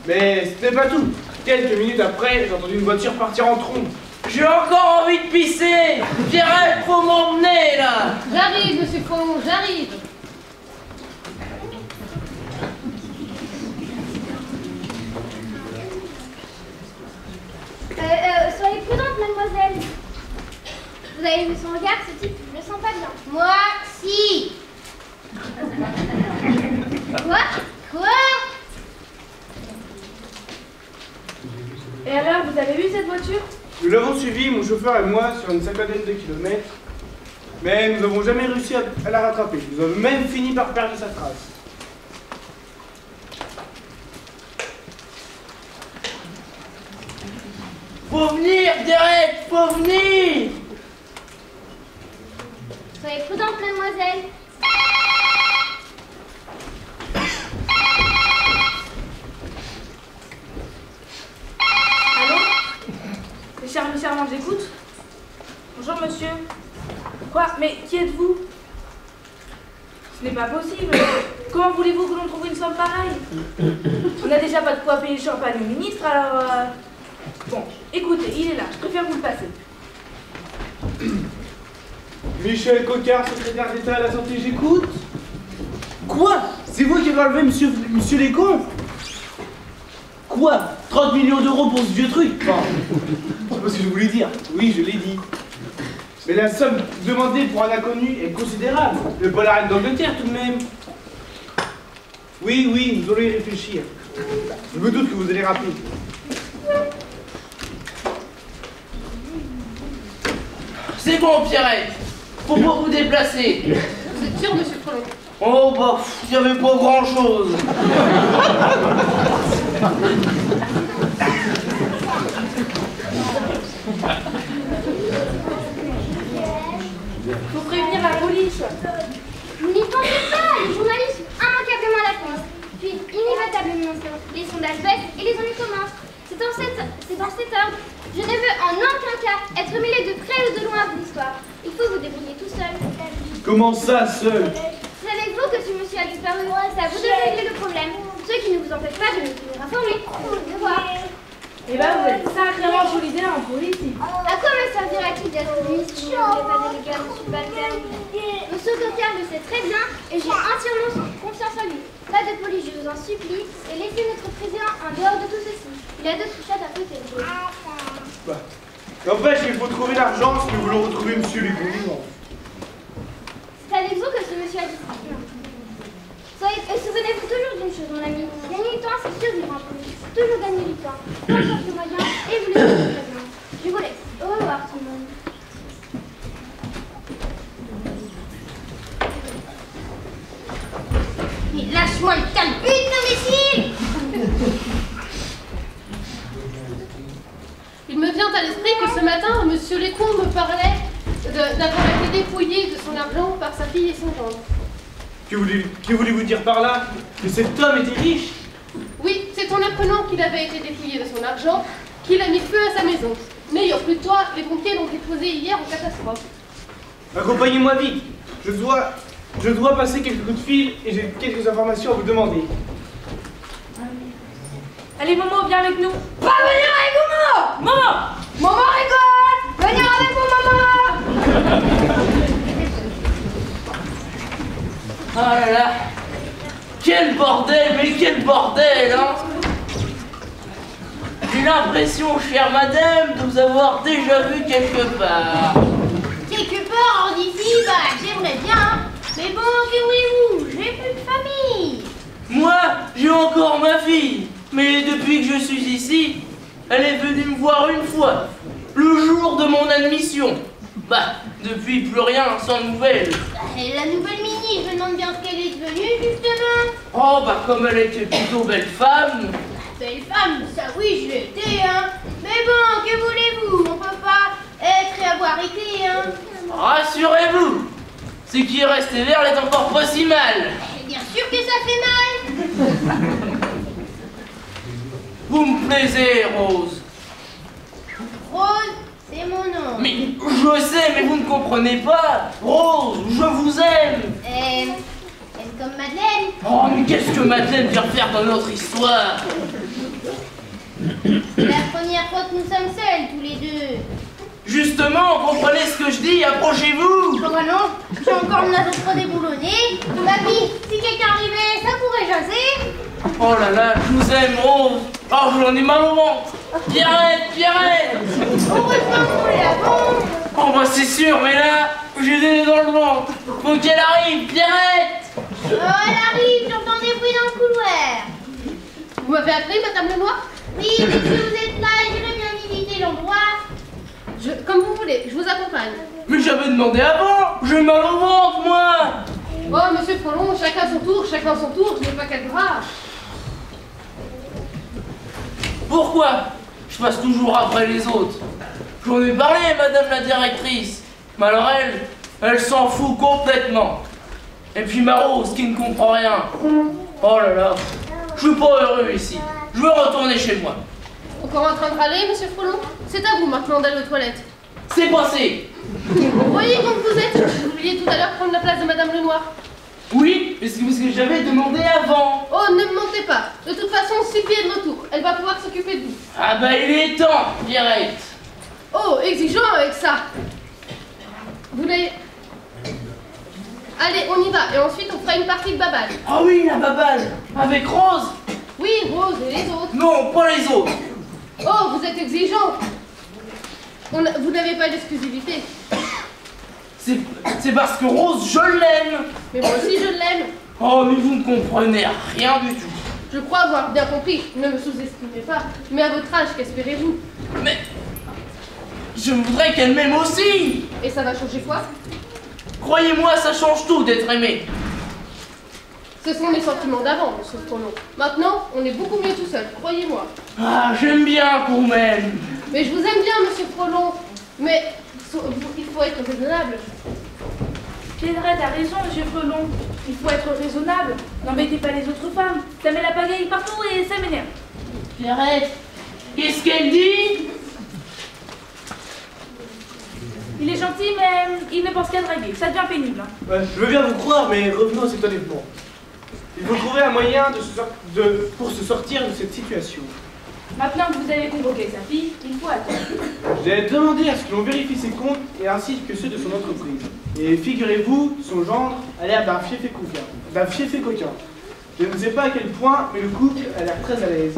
Speaker 6: Mais ce n'est pas tout. Quelques minutes après, j'ai entendu une voiture partir en trombe.
Speaker 5: J'ai encore envie de pisser. Pierrette, faut m'emmener là.
Speaker 4: J'arrive, monsieur Frolon, j'arrive.
Speaker 3: Soyez prudente, mademoiselle. Vous avez vu son regard, ce type, je le sens pas bien.
Speaker 2: Moi, si.
Speaker 3: Quoi?
Speaker 7: Et alors, vous avez vu cette voiture?
Speaker 6: Nous l'avons suivi, mon chauffeur et moi, sur une cinquantaine de kilomètres. Mais nous n'avons jamais réussi à la rattraper. Nous avons même fini par perdre sa trace.
Speaker 5: Faut venir, Pierrette, faut venir.
Speaker 3: Soyez prudente, mademoiselle.
Speaker 7: Allô? C'est Charmant, Charmant, j'écoute. Bonjour, monsieur. Quoi? Mais qui êtes-vous? Ce n'est pas possible. Comment voulez-vous que l'on trouve une somme pareille? On n'a déjà pas de quoi payer le champagne au ministre, alors... Bon, écoutez, il est là. Je préfère vous le passer.
Speaker 6: Michel Coquart, secrétaire d'État à la santé, j'écoute. Quoi? C'est vous qui avez enlevé monsieur Lécon? Quoi? 30 millions d'euros pour ce vieux truc? Enfin, je sais pas ce que je voulais dire. Oui, je l'ai dit. Mais la somme demandée pour un inconnu est considérable. Mais pas la reine d'Angleterre tout de même. Oui, nous allons y réfléchir. Je me doute que vous allez rappeler.
Speaker 5: C'est bon, Pierrette. Faut pas vous déplacer.
Speaker 4: Vous êtes sûr, monsieur Frolon?
Speaker 5: Oh bah, il n'y avait pas grand-chose.
Speaker 7: Faut prévenir la police.
Speaker 3: Vous n'y pensez pas, les journalistes sont immanquablement à la France. Puis, inévitablement, les sondages baissent et les ennuis commencent. C'est dans cet ordre. Je ne veux en aucun cas être mêlé de près ou de loin à vos histoires. Il faut vous débrouiller tout seul.
Speaker 6: Comment ça, seul?
Speaker 3: C'est avec vous que ce monsieur a disparu. C'est à vous de régler le problème. Ce qui ne vous empêche pas de nous tenir informés. Au revoir.
Speaker 7: Eh ben, vous êtes sacrément solidaire en politique.
Speaker 3: À quoi me servira-t-il d'être ministre si vous ne voulez pas déléguer à mon subalterne? Monsieur Coquart le sait très bien et j'ai entièrement confiance en lui. Pas de police, je vous en supplie, et laissez notre président en dehors de tout ceci. Il a d'autres chats à côté de vous.
Speaker 6: Bah, n'empêche qu'il faut trouver l'argent si nous voulons retrouver monsieur Lécon.
Speaker 3: C'est avec vous que ce monsieur a disparu. Souvenez-vous toujours d'une chose, mon ami. Gagner du temps, c'est survivre en police. Toujours gagner du temps. N'importe moyen, et vous le savez très bien. Je vous laisse. Au revoir, tout le monde.
Speaker 2: Mais lâche-moi le calbut, imbécile!
Speaker 4: Il me vient à l'esprit que ce matin, monsieur Lécon me parlait d'avoir été dépouillé de son argent par sa fille et son gendre.
Speaker 6: Que voulez-vous dire par là? Que cet homme était riche?
Speaker 4: Oui, c'est en apprenant qu'il avait été dépouillé de son argent qu'il a mis feu à sa maison. N'ayant plus de toit, les pompiers l'ont déposé hier en catastrophe.
Speaker 6: Accompagnez-moi vite. Je dois passer quelques coups de fil et j'ai quelques informations à vous demander.
Speaker 7: Allez, Momo, viens avec nous.
Speaker 2: Pas venir avec vous, maman.
Speaker 7: Maman!
Speaker 2: Maman rigole. Venir avec vous, maman.
Speaker 5: Oh là là. Quel bordel, mais quel bordel, hein! J'ai l'impression, chère madame, de vous avoir déjà vu quelque part.
Speaker 3: Quelque part hors d'ici, bah j'aimerais bien, hein. Mais bon, que voulez-vous? J'ai plus de famille.
Speaker 5: Moi, j'ai encore ma fille, mais depuis que je suis ici, elle est venue me voir une fois, le jour de mon admission. Bah, depuis plus rien, sans nouvelles.
Speaker 3: Et la nouvelle Mini, je me demande bien ce qu'elle est devenue, justement.
Speaker 5: Oh, bah comme elle était plutôt belle femme.
Speaker 3: Belle femme, ça oui, je l'ai été, hein. Mais bon, que voulez-vous? On peut pas être et avoir été, hein.
Speaker 5: Rassurez-vous, ce qui est resté vert n'est encore pas si mal.
Speaker 3: Et bien sûr que ça fait mal.
Speaker 5: Vous me plaisez, Rose.
Speaker 3: Rose, c'est mon nom.
Speaker 5: Mais je sais, mais vous ne comprenez pas. Rose, je vous aime.
Speaker 3: Elle comme Madeleine.
Speaker 5: Oh, mais qu'est-ce que Madeleine vient faire dans notre histoire?
Speaker 3: C'est la première fois que nous sommes seuls, tous les deux.
Speaker 5: Justement, comprenez ce que je dis, approchez-vous.
Speaker 3: Oh bah non, j'ai encore une nage trop déboulonnée. Mamie, si quelqu'un arrivait, ça pourrait jaser.
Speaker 5: Oh là là, je vous aime, Rose. Oh, j'en ai mal au ventre. Pierrette, Pierrette.
Speaker 3: Heureusement qu'on est avant.
Speaker 5: Oh bah c'est sûr, mais là, j'ai des nœuds dans le ventre. Faut qu'elle arrive, Pierrette.
Speaker 3: Oh, elle arrive, j'entends des bruits dans le couloir.
Speaker 4: Vous m'avez appelé, Madame Lenoir?
Speaker 3: Oui, mais si vous êtes là, j'irai bien visiter l'endroit.
Speaker 4: Comme vous voulez, je vous accompagne.
Speaker 5: Mais j'avais demandé avant. J'ai mal au ventre, moi.
Speaker 4: Oh, monsieur Frelon, chacun son tour, je n'ai pas qu'à bras.
Speaker 5: Pourquoi je passe toujours après les autres? J'en ai parlé, madame la directrice. Mais alors elle s'en fout complètement. Et puis ma Rose qui ne comprend rien. Oh là là, je suis pas heureux ici. Je veux retourner chez moi.
Speaker 4: Encore en train de râler, monsieur Frelon? C'est à vous maintenant d'aller aux toilettes.
Speaker 5: C'est passé.
Speaker 4: Vous voyez comme vous êtes? Vous vouliez tout à l'heure prendre la place de Madame Lenoir.
Speaker 5: Oui, parce que j'avais demandé avant.
Speaker 4: Oh, ne me mentez pas. De toute façon, Sylvie est de retour. Elle va pouvoir s'occuper de vous.
Speaker 5: Ah bah il est temps, Pierrette.
Speaker 4: Oh, exigeant avec ça. Vous l'avez... Allez, on y va. Et ensuite, on fera une partie de babal.
Speaker 5: Ah oui, la babale. Avec Rose.
Speaker 4: Oui, Rose et les autres.
Speaker 5: Non, pas les autres.
Speaker 4: Oh, vous êtes exigeant. Vous n'avez pas d'exclusivité.
Speaker 5: C'est parce que Rose, je l'aime.
Speaker 4: Mais moi aussi, je l'aime.
Speaker 5: Oh, mais vous ne comprenez rien du tout.
Speaker 4: Je crois avoir bien compris. Ne me sous-estimez pas. Mais à votre âge, qu'espérez-vous?
Speaker 5: Mais je voudrais qu'elle m'aime aussi.
Speaker 4: Et ça va changer quoi?
Speaker 5: Croyez-moi, ça change tout d'être aimé.
Speaker 4: Ce sont mes sentiments d'avant, monsieur Frelon. Maintenant, on est beaucoup mieux tout seul, croyez-moi.
Speaker 5: Ah, j'aime bien qu'on m'aime.
Speaker 4: Mais je vous aime bien, monsieur Frelon. Mais il faut être raisonnable.
Speaker 7: Pierrette a raison, monsieur Frelon. Il faut être raisonnable. N'embêtez pas les autres femmes. Ça met la pagaille partout et ça m'énerve.
Speaker 5: Pierrette, qu'est-ce qu'elle dit?
Speaker 7: Il est gentil, mais il ne pense qu'à draguer. Ça devient pénible. Hein.
Speaker 6: Ouais, je veux bien vous croire, mais revenons à cet honnêtement. Il faut trouver un moyen pour se sortir de cette situation.
Speaker 7: Maintenant que vous avez convoqué sa fille, il faut attendre.
Speaker 6: J'ai demandé à ce que l'on vérifie ses comptes et ainsi que ceux de son entreprise. Et figurez-vous, son gendre a l'air d'un fiefé coquin. Je ne sais pas à quel point, mais le couple a l'air très à l'aise.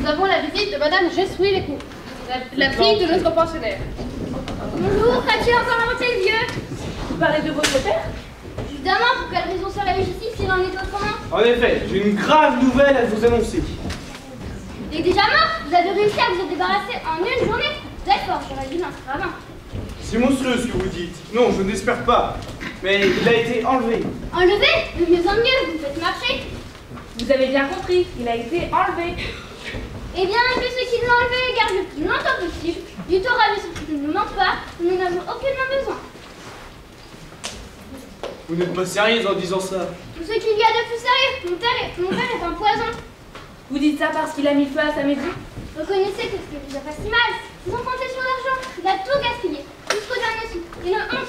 Speaker 4: Nous avons la visite de Madame Jessoui Lécourt, la fille de notre pensionnaire.
Speaker 3: Bonjour, as-tu encore inventé le vieux?
Speaker 7: Vous parlez de votre père?
Speaker 3: Évidemment, pour quelle raison serait-je ici s'il en est autrement?
Speaker 6: En effet, j'ai une grave nouvelle à vous annoncer.
Speaker 3: Il est déjà mort? Vous avez réussi à vous en débarrasser en une journée? D'accord, j'aurais dû m'inscrire avant.
Speaker 6: C'est monstrueux ce que vous dites. Non, je n'espère pas. Mais il a été enlevé.
Speaker 3: Enlevé, de mieux en mieux, vous me faites marcher.
Speaker 7: Vous avez bien compris, il a été enlevé.
Speaker 3: Eh bien, que ceux qui l'ont enlevé gardent le plus longtemps possible. Du taux ravissant qui ne nous manque pas, nous n'en avons aucunement besoin.
Speaker 6: Vous n'êtes pas sérieuse en disant ça.
Speaker 3: Tout ce qu'il y a de plus sérieux, mon père est un poison.
Speaker 7: Vous dites ça parce qu'il a mis feu à sa maison?
Speaker 3: Reconnaissez que ce qui vous a fait si mal. Ils ont compté sur l'argent, il a tout gaspillé, jusqu'au dernier sou. Il a honte.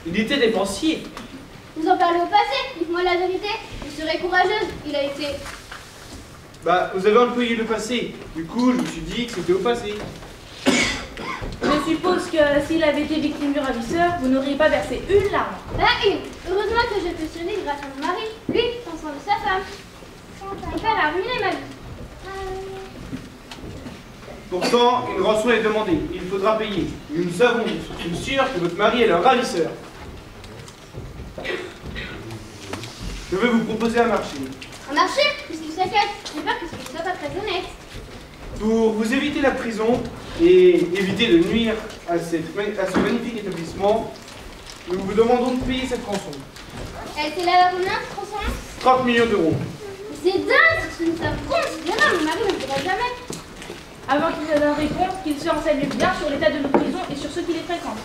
Speaker 6: Il était dépensier.
Speaker 3: Vous en parlez au passé, dites-moi la vérité. Vous serez courageuse, il a été...
Speaker 6: Bah, vous avez employé le passé. Du coup, je me suis dit que c'était au passé.
Speaker 7: Je suppose que s'il avait été victime du ravisseur, vous n'auriez pas versé une larme.
Speaker 3: Bah une. Heureusement que je peux survivre grâce à mon mari, lui, pensant de sa femme. Mon père a ruiné ma vie.
Speaker 6: Pourtant, une rançon est demandée. Il faudra payer. Nous savons, je suis sûr, que votre mari est le ravisseur. Je vais vous proposer un marché.
Speaker 3: Un marché, puisqu'il s'inquiète. J'ai peur que ce ne soit pas très honnête.
Speaker 6: Pour vous éviter la prison et éviter de nuire à ce magnifique établissement, nous vous demandons de payer cette rançon.
Speaker 3: Elle s'élève à combien, cette rançon?
Speaker 6: 30 millions d'euros.
Speaker 3: C'est dingue, c'est une somme considérable. Mon mari ne le dira jamais.
Speaker 7: Avant qu'il ne donne réponse, qu'il se renseigne bien sur l'état de nos prisons et sur ceux qui les fréquentent.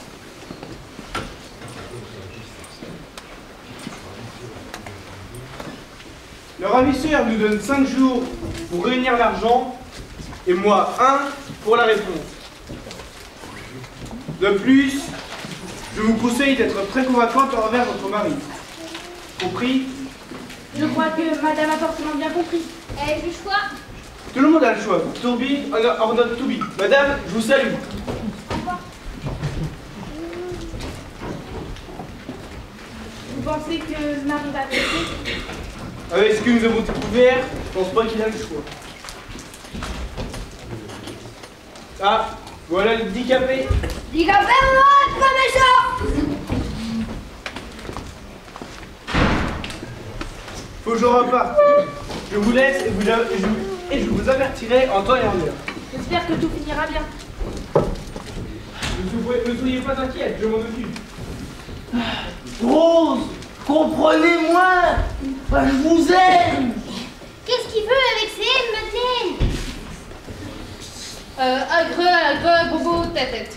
Speaker 6: Le ravisseur nous donne 5 jours pour réunir l'argent et moi 1 pour la réponse. De plus, je vous conseille d'être très convaincante envers votre mari. Compris?
Speaker 7: Je crois que madame a forcément bien compris.
Speaker 3: Elle juge quoi?
Speaker 6: Tout le monde a le choix. To be or not to be. Madame, je vous salue.
Speaker 7: Vous pensez que Marie va rester?
Speaker 6: Avec ce que nous avons découvert, je pense pas qu'il a le choix. Ah, voilà le handicapé.
Speaker 2: Handicapé, moi, pas méchant!
Speaker 6: Faut que je reparte. Je vous laisse et je vous avertirai en temps et en heure.
Speaker 7: J'espère que tout finira bien.
Speaker 6: Ne soyez pas inquiète, je m'en occupe.
Speaker 5: Rose, comprenez-moi. Je vous aime.
Speaker 3: Qu'est-ce qu'il veut avec ses haines, Madeleine?
Speaker 4: Agreux, bobo, tête.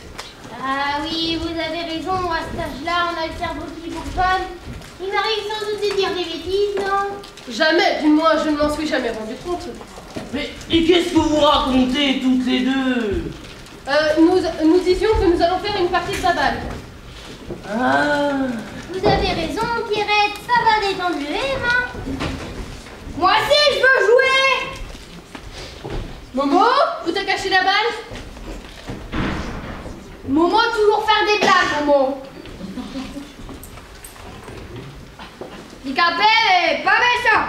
Speaker 3: Ah oui, vous avez raison, à cet âge-là, on a le cerveau qui bourgeonne. Il m'arrive sans doute de dire des bêtises, non?
Speaker 4: Jamais, du moins, je ne m'en suis jamais rendu compte.
Speaker 5: Mais et qu'est-ce que vous racontez toutes les deux?
Speaker 4: Nous disions que nous allons faire une partie de baballe.
Speaker 5: Ah.
Speaker 3: Vous avez raison, Pierrette, ça va détendre le M, hein?
Speaker 2: Moi aussi, je veux jouer!
Speaker 4: Momo, où t'as caché la balle?
Speaker 2: Momo, toujours faire des blagues, Momo. Handicapé, mais pas méchant.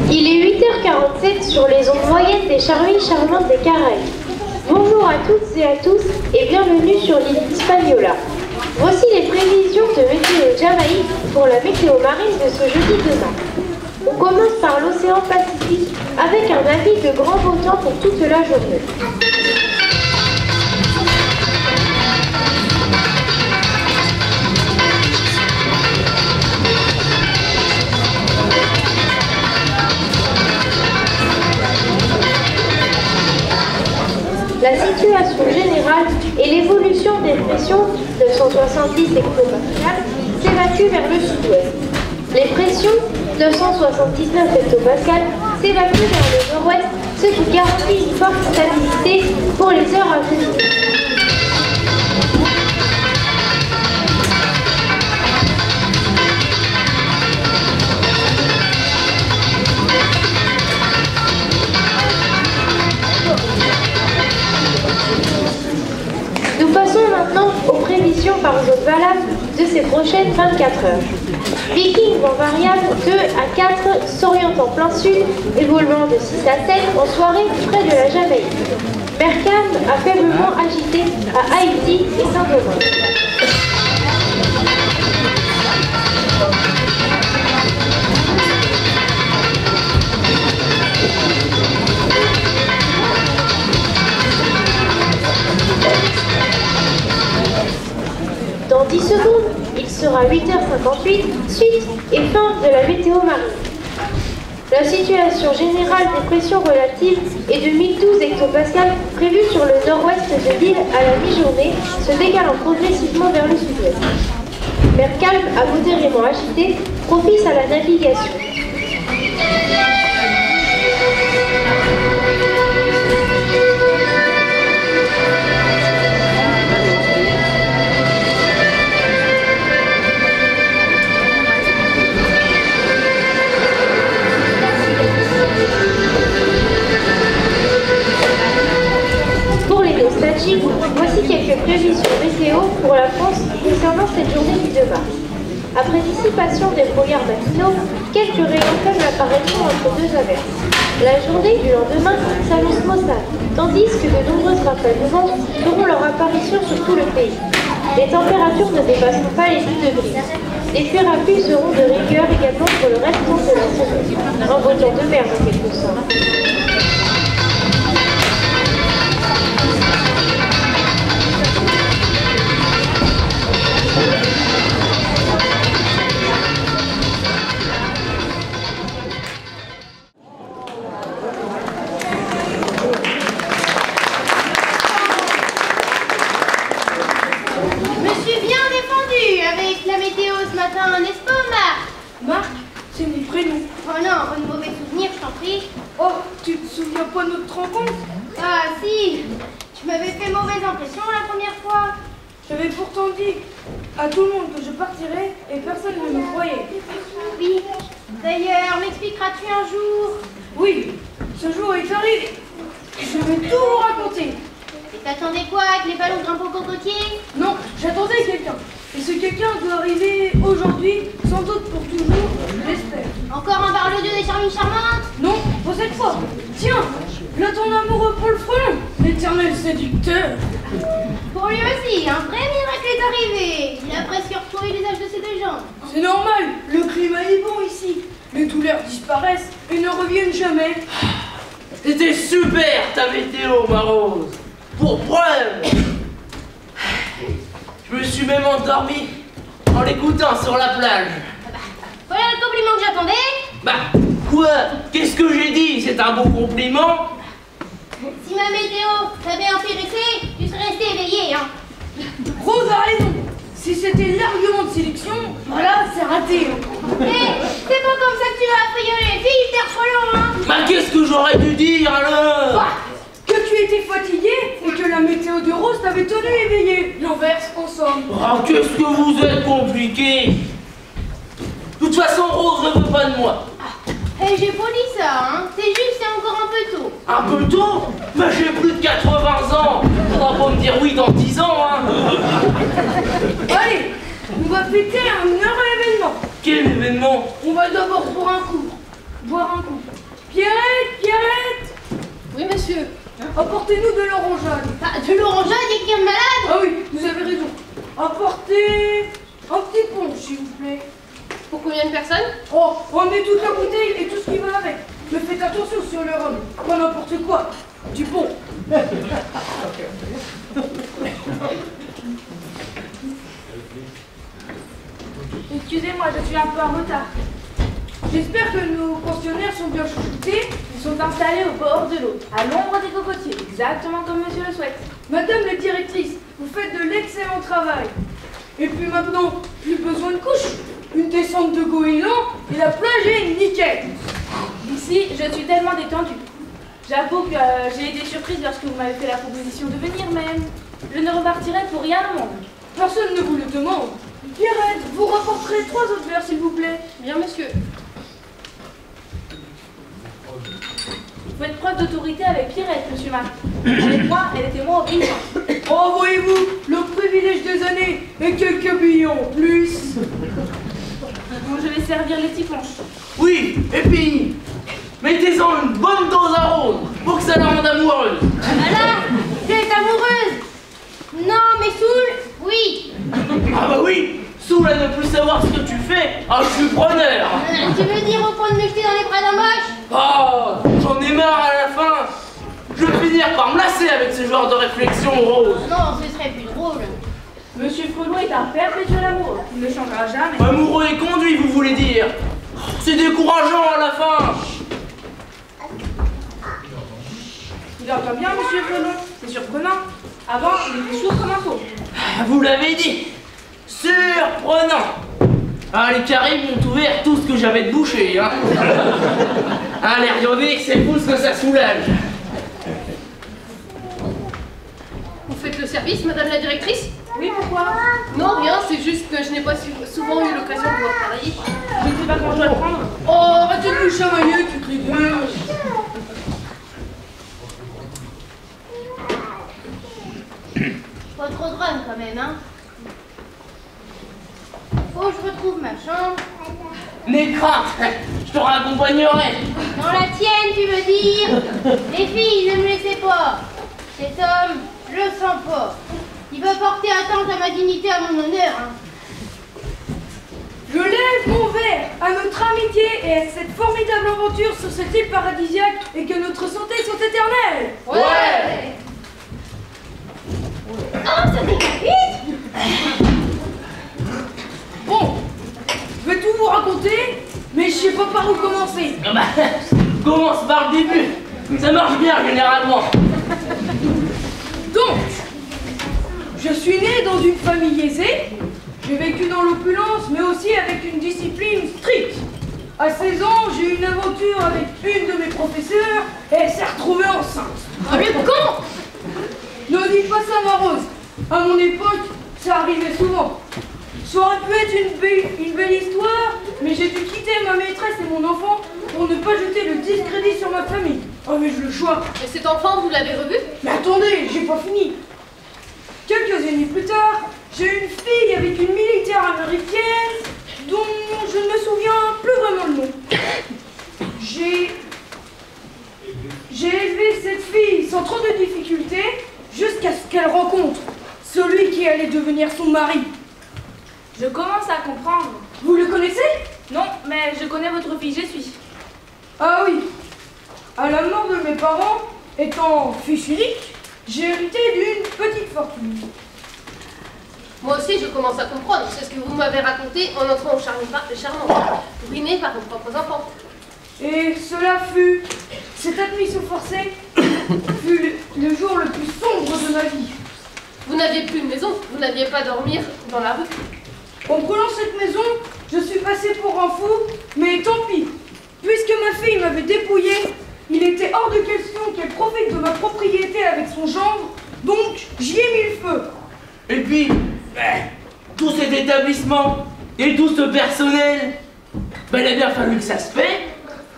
Speaker 8: Il est 8h47 sur les ondes moyennes des Charmilles Charmantes des Caraïbes. Bonjour à toutes et à tous et bienvenue sur l'île d'Hispaniola. Voici les prévisions de météo Jamaïque pour la météo marine de ce jeudi 2 mars. On commence par l'océan Pacifique avec un avis de grand beau temps pour toute la journée. La situation générale et l'évolution des pressions 970 hectopascales s'évacuent vers le sud-ouest. Les pressions 979 hectopascales s'évacuent vers le nord-ouest, ce qui garantit une forte stabilité pour les heures à venir. Nous passons maintenant aux prévisions par zone valable de ces prochaines 24 heures. Viking vent variable 2 à 4 s'oriente en plein sud, évoluant de 6 à 7 en soirée près de la Jamaïque. Mercam a faiblement agité à Haïti et Saint-Domingue. sera 8h58, suite et fin de la météo marine. La situation générale des pressions relatives est de 1012 hectopascales prévues sur le nord-ouest de l'île à la mi-journée, se décalant progressivement vers le sud-ouest. Mer calme à modérément agité, propice à la navigation. Voici quelques prévisions météo pour la France concernant cette journée du 2 mars. Après dissipation des brouillards matinaux, quelques rayons faibles apparaîtront entre deux averses. La journée du lendemain s'annonce maussade, tandis que de nombreuses rafales de vent feront leur apparition sur tout le pays. Les températures ne dépasseront pas les 10 degrés. Les pluies seront de rigueur également pour le restant de la semaine. Un beau temps de mer en quelque sorte.
Speaker 3: N'est-ce pas, Marc?
Speaker 2: Marc, c'est mon prénom.
Speaker 3: Oh non, pas de mauvais souvenirs, je t'en prie.
Speaker 2: Oh, tu te souviens pas de notre rencontre?
Speaker 3: Ah si, tu m'avais fait mauvaise impression la première fois.
Speaker 2: J'avais pourtant dit à tout le monde que je partirais et personne ne me croyait.
Speaker 3: Oui, d'ailleurs, m'expliqueras-tu un jour?
Speaker 2: Oui, ce jour est arrivé. Je vais tout vous raconter.
Speaker 3: Et t'attendais quoi avec les ballons grimpants cocotiers?
Speaker 2: Non, j'attendais quelqu'un. Et ce quelqu'un doit arriver aujourd'hui, sans doute pour toujours, je l'espère.
Speaker 3: Encore un bar-le-dieu des charmilles charmantes?
Speaker 2: Non, pas cette fois. Tiens, là ton amoureux Paul Frelon, l'éternel séducteur.
Speaker 3: Pour lui aussi, un vrai miracle est arrivé. Il a presque retrouvé l'usage de ses deux jambes.
Speaker 2: C'est normal, le climat est bon ici. Les douleurs disparaissent et ne reviennent jamais.
Speaker 5: C'était super ta météo, ma Rose. Pour preuve, je me suis même endormi en l'écoutant sur la plage.
Speaker 3: Voilà le compliment que j'attendais.
Speaker 5: Bah, quoi? Qu'est-ce que j'ai dit? C'est un beau compliment?
Speaker 3: Si ma météo t'avait intéressé, tu serais resté éveillé, hein.
Speaker 2: Rose a raison. Si c'était l'argument de sélection, voilà, c'est raté.
Speaker 3: Hé, c'est pas comme ça que tu vas affrioler les filles, t'es Frelon, hein.
Speaker 5: Bah, qu'est-ce que j'aurais dû dire alors?
Speaker 2: Bah, que tu étais fatigué et que la météo de Rose t'avait tenu éveillé. L'inverse, en somme.
Speaker 5: Oh, qu'est-ce que vous êtes compliqué. De toute façon, Rose ne veut pas de moi.
Speaker 3: Eh, j'ai pas dit ça, hein. C'est juste, c'est encore un peu tôt.
Speaker 5: Un peu tôt? Mais j'ai plus de 80 ans. Faudra pas me dire oui dans 10 ans, hein.
Speaker 2: Allez, on va fêter un heureux événement.
Speaker 5: Quel événement?
Speaker 2: On va d'abord boire un coup. Boire un coup. Pierrette, Pierrette,
Speaker 4: Oui, monsieur.
Speaker 2: apportez-nous de l'orangeade.
Speaker 3: Ah, de l'orangeade et quelqu'un de malade?
Speaker 2: Ah oui, vous avez raison. Apportez un petit punch, s'il vous plaît.
Speaker 4: Pour combien de personnes?
Speaker 2: Oh, emmenez toute la bouteille et tout ce qui va avec. Mais faites attention sur le rhum. Pas n'importe quoi. Du bon. Excusez-moi, je suis un peu en retard. J'espère que nos pensionnaires sont bien chouchoutés. Ils sont installés au bord de l'eau, à l'ombre des cocotiers, exactement comme monsieur le souhaite. Madame la directrice, vous faites de l'excellent travail. Et puis maintenant, plus besoin de couches. Une descente de goéland et la plage est nickel.
Speaker 7: Ici, je suis tellement détendue. J'avoue que j'ai été surprise lorsque vous m'avez fait la proposition de venir, mais je ne repartirai pour rien au monde.
Speaker 2: Personne ne vous le demande. Pierrette, vous rapporterez 3 autres verres, s'il vous plaît.
Speaker 4: Bien, monsieur.
Speaker 7: Vous faites preuve d'autorité avec Pierrette, monsieur Marc. Avec moi, elle était moins obéissante.
Speaker 2: Oh, voyez-vous, le privilège des années et quelques billets en plus.
Speaker 7: Bon, je vais servir les petits punchs.
Speaker 5: Oui, et puis, mettez-en une bonne dose à Rose pour que ça la rende amoureuse.
Speaker 3: Voilà, t'es amoureuse. Non, mais saoul, oui.
Speaker 5: Ah bah oui, saoul à ne plus savoir ce que tu fais. Ah, je suis preneur.
Speaker 3: Tu veux dire au point de me jeter dans les bras d'un moche?
Speaker 5: Oh, j'en ai marre à la fin. Je vais finir par me lasser avec ce genre de réflexion, Rose.
Speaker 3: Non, ce serait plus drôle.
Speaker 2: Mais Monsieur Frelon est un perpétuel amoureux. Il ne changera jamais.
Speaker 5: Amoureux et conduit, vous voulez dire? C'est décourageant à la fin.
Speaker 2: Il entend bien, monsieur Frelon. C'est surprenant. Avant, il était sourd comme un faux.
Speaker 5: Vous l'avez dit. Surprenant. Ah, les carrés m'ont ouvert tout ce que j'avais de bouché, hein. Ah, l'air ionique, c'est fou ce que ça soulage.
Speaker 4: Vous faites le service, madame la directrice?
Speaker 2: Oui, pourquoi?
Speaker 4: Non, rien, c'est juste que je n'ai pas souvent eu l'occasion de voir travailler.
Speaker 2: Je ne sais pas comment je dois le prendre.
Speaker 4: Oh, arrêtez de nous chamailler, tu cries dur.
Speaker 3: Pas trop de run quand même, hein. Faut que je retrouve ma chambre.
Speaker 5: N'aie crainte, je te raccompagnerai.
Speaker 3: Dans la tienne, tu veux dire? Les filles, ne me laissez pas. Cet homme, je le sens pas. Il veut porter atteinte à ma dignité, à mon honneur, hein.
Speaker 2: Je lève mon verre à notre amitié et à cette formidable aventure sur cette île paradisiaque et que notre santé soit éternelle.
Speaker 5: Ouais.
Speaker 3: Oh, ça dégage vite.
Speaker 2: Bon, je vais tout vous raconter, mais je sais pas par où commencer.
Speaker 5: Ah bah, commence par le début. Ça marche bien généralement.
Speaker 2: Donc, je suis né dans une famille aisée. J'ai vécu dans l'opulence, mais aussi avec une discipline stricte. À 16 ans, j'ai eu une aventure avec une de mes professeurs et elle s'est retrouvée enceinte.
Speaker 3: Oh, le con.
Speaker 2: Ne dites pas ça, ma Rose. À mon époque, ça arrivait souvent. Ça aurait pu être une belle histoire, mais j'ai dû quitter ma maîtresse et mon enfant pour ne pas jeter le discrédit sur ma famille. Oh, mais je le choix.
Speaker 4: Et cet enfant, vous l'avez revu?
Speaker 2: Mais attendez, j'ai pas fini. Quelques années plus tard, j'ai eu une fille avec une militaire américaine dont je ne me souviens plus vraiment le nom. J'ai élevé cette fille sans trop de difficultés jusqu'à ce qu'elle rencontre celui qui allait devenir son mari.
Speaker 7: Je commence à comprendre.
Speaker 2: Vous le connaissez?
Speaker 7: Non, mais je connais votre fille, j'y suis.
Speaker 2: Ah oui. À la mort de mes parents, étant fils unique, j'ai hérité d'une petite fortune.
Speaker 4: Moi aussi, je commence à comprendre. C'est ce que vous m'avez raconté en entrant au charmant. Ruiné par vos propres enfants.
Speaker 2: Et cela fut, cette admission forcée, fut le jour le plus sombre de ma vie.
Speaker 4: Vous n'aviez plus de maison, vous n'aviez pas à dormir dans la rue.
Speaker 2: En prenant cette maison, je suis passé pour un fou, mais tant pis. Puisque ma fille m'avait dépouillé, il était hors de question qu'elle profite de ma propriété avec son gendre, donc j'y ai mis le feu.
Speaker 5: Et puis, tout cet établissement et tout ce personnel, il a bien fallu que ça se paie.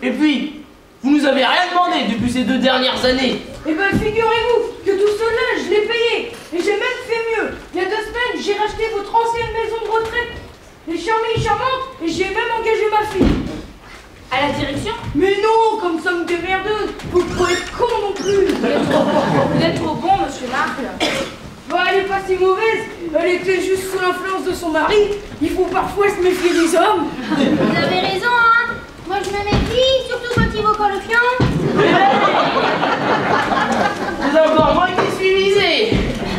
Speaker 5: Et puis, vous nous avez rien demandé depuis ces 2 dernières années.
Speaker 2: Eh ben figurez-vous que tout cela, je l'ai payé. Et j'ai même fait mieux. Il y a 2 semaines, j'ai racheté votre ancienne maison de retraite. Les charmées charmantes, et j'ai même engagé ma fille.
Speaker 7: À la direction?
Speaker 2: Mais non, comme ça me démerdeuse. Vous pouvez être con non plus.
Speaker 7: Vous êtes trop bon, monsieur Marc.
Speaker 2: Bah, elle est pas si mauvaise. Elle était juste sous l'influence de son mari. Il faut parfois se méfier des hommes.
Speaker 3: Vous avez raison, hein. Moi, je me méfie, surtout quand il vaut encore le fion.
Speaker 5: C'est encore moi qui suis visé.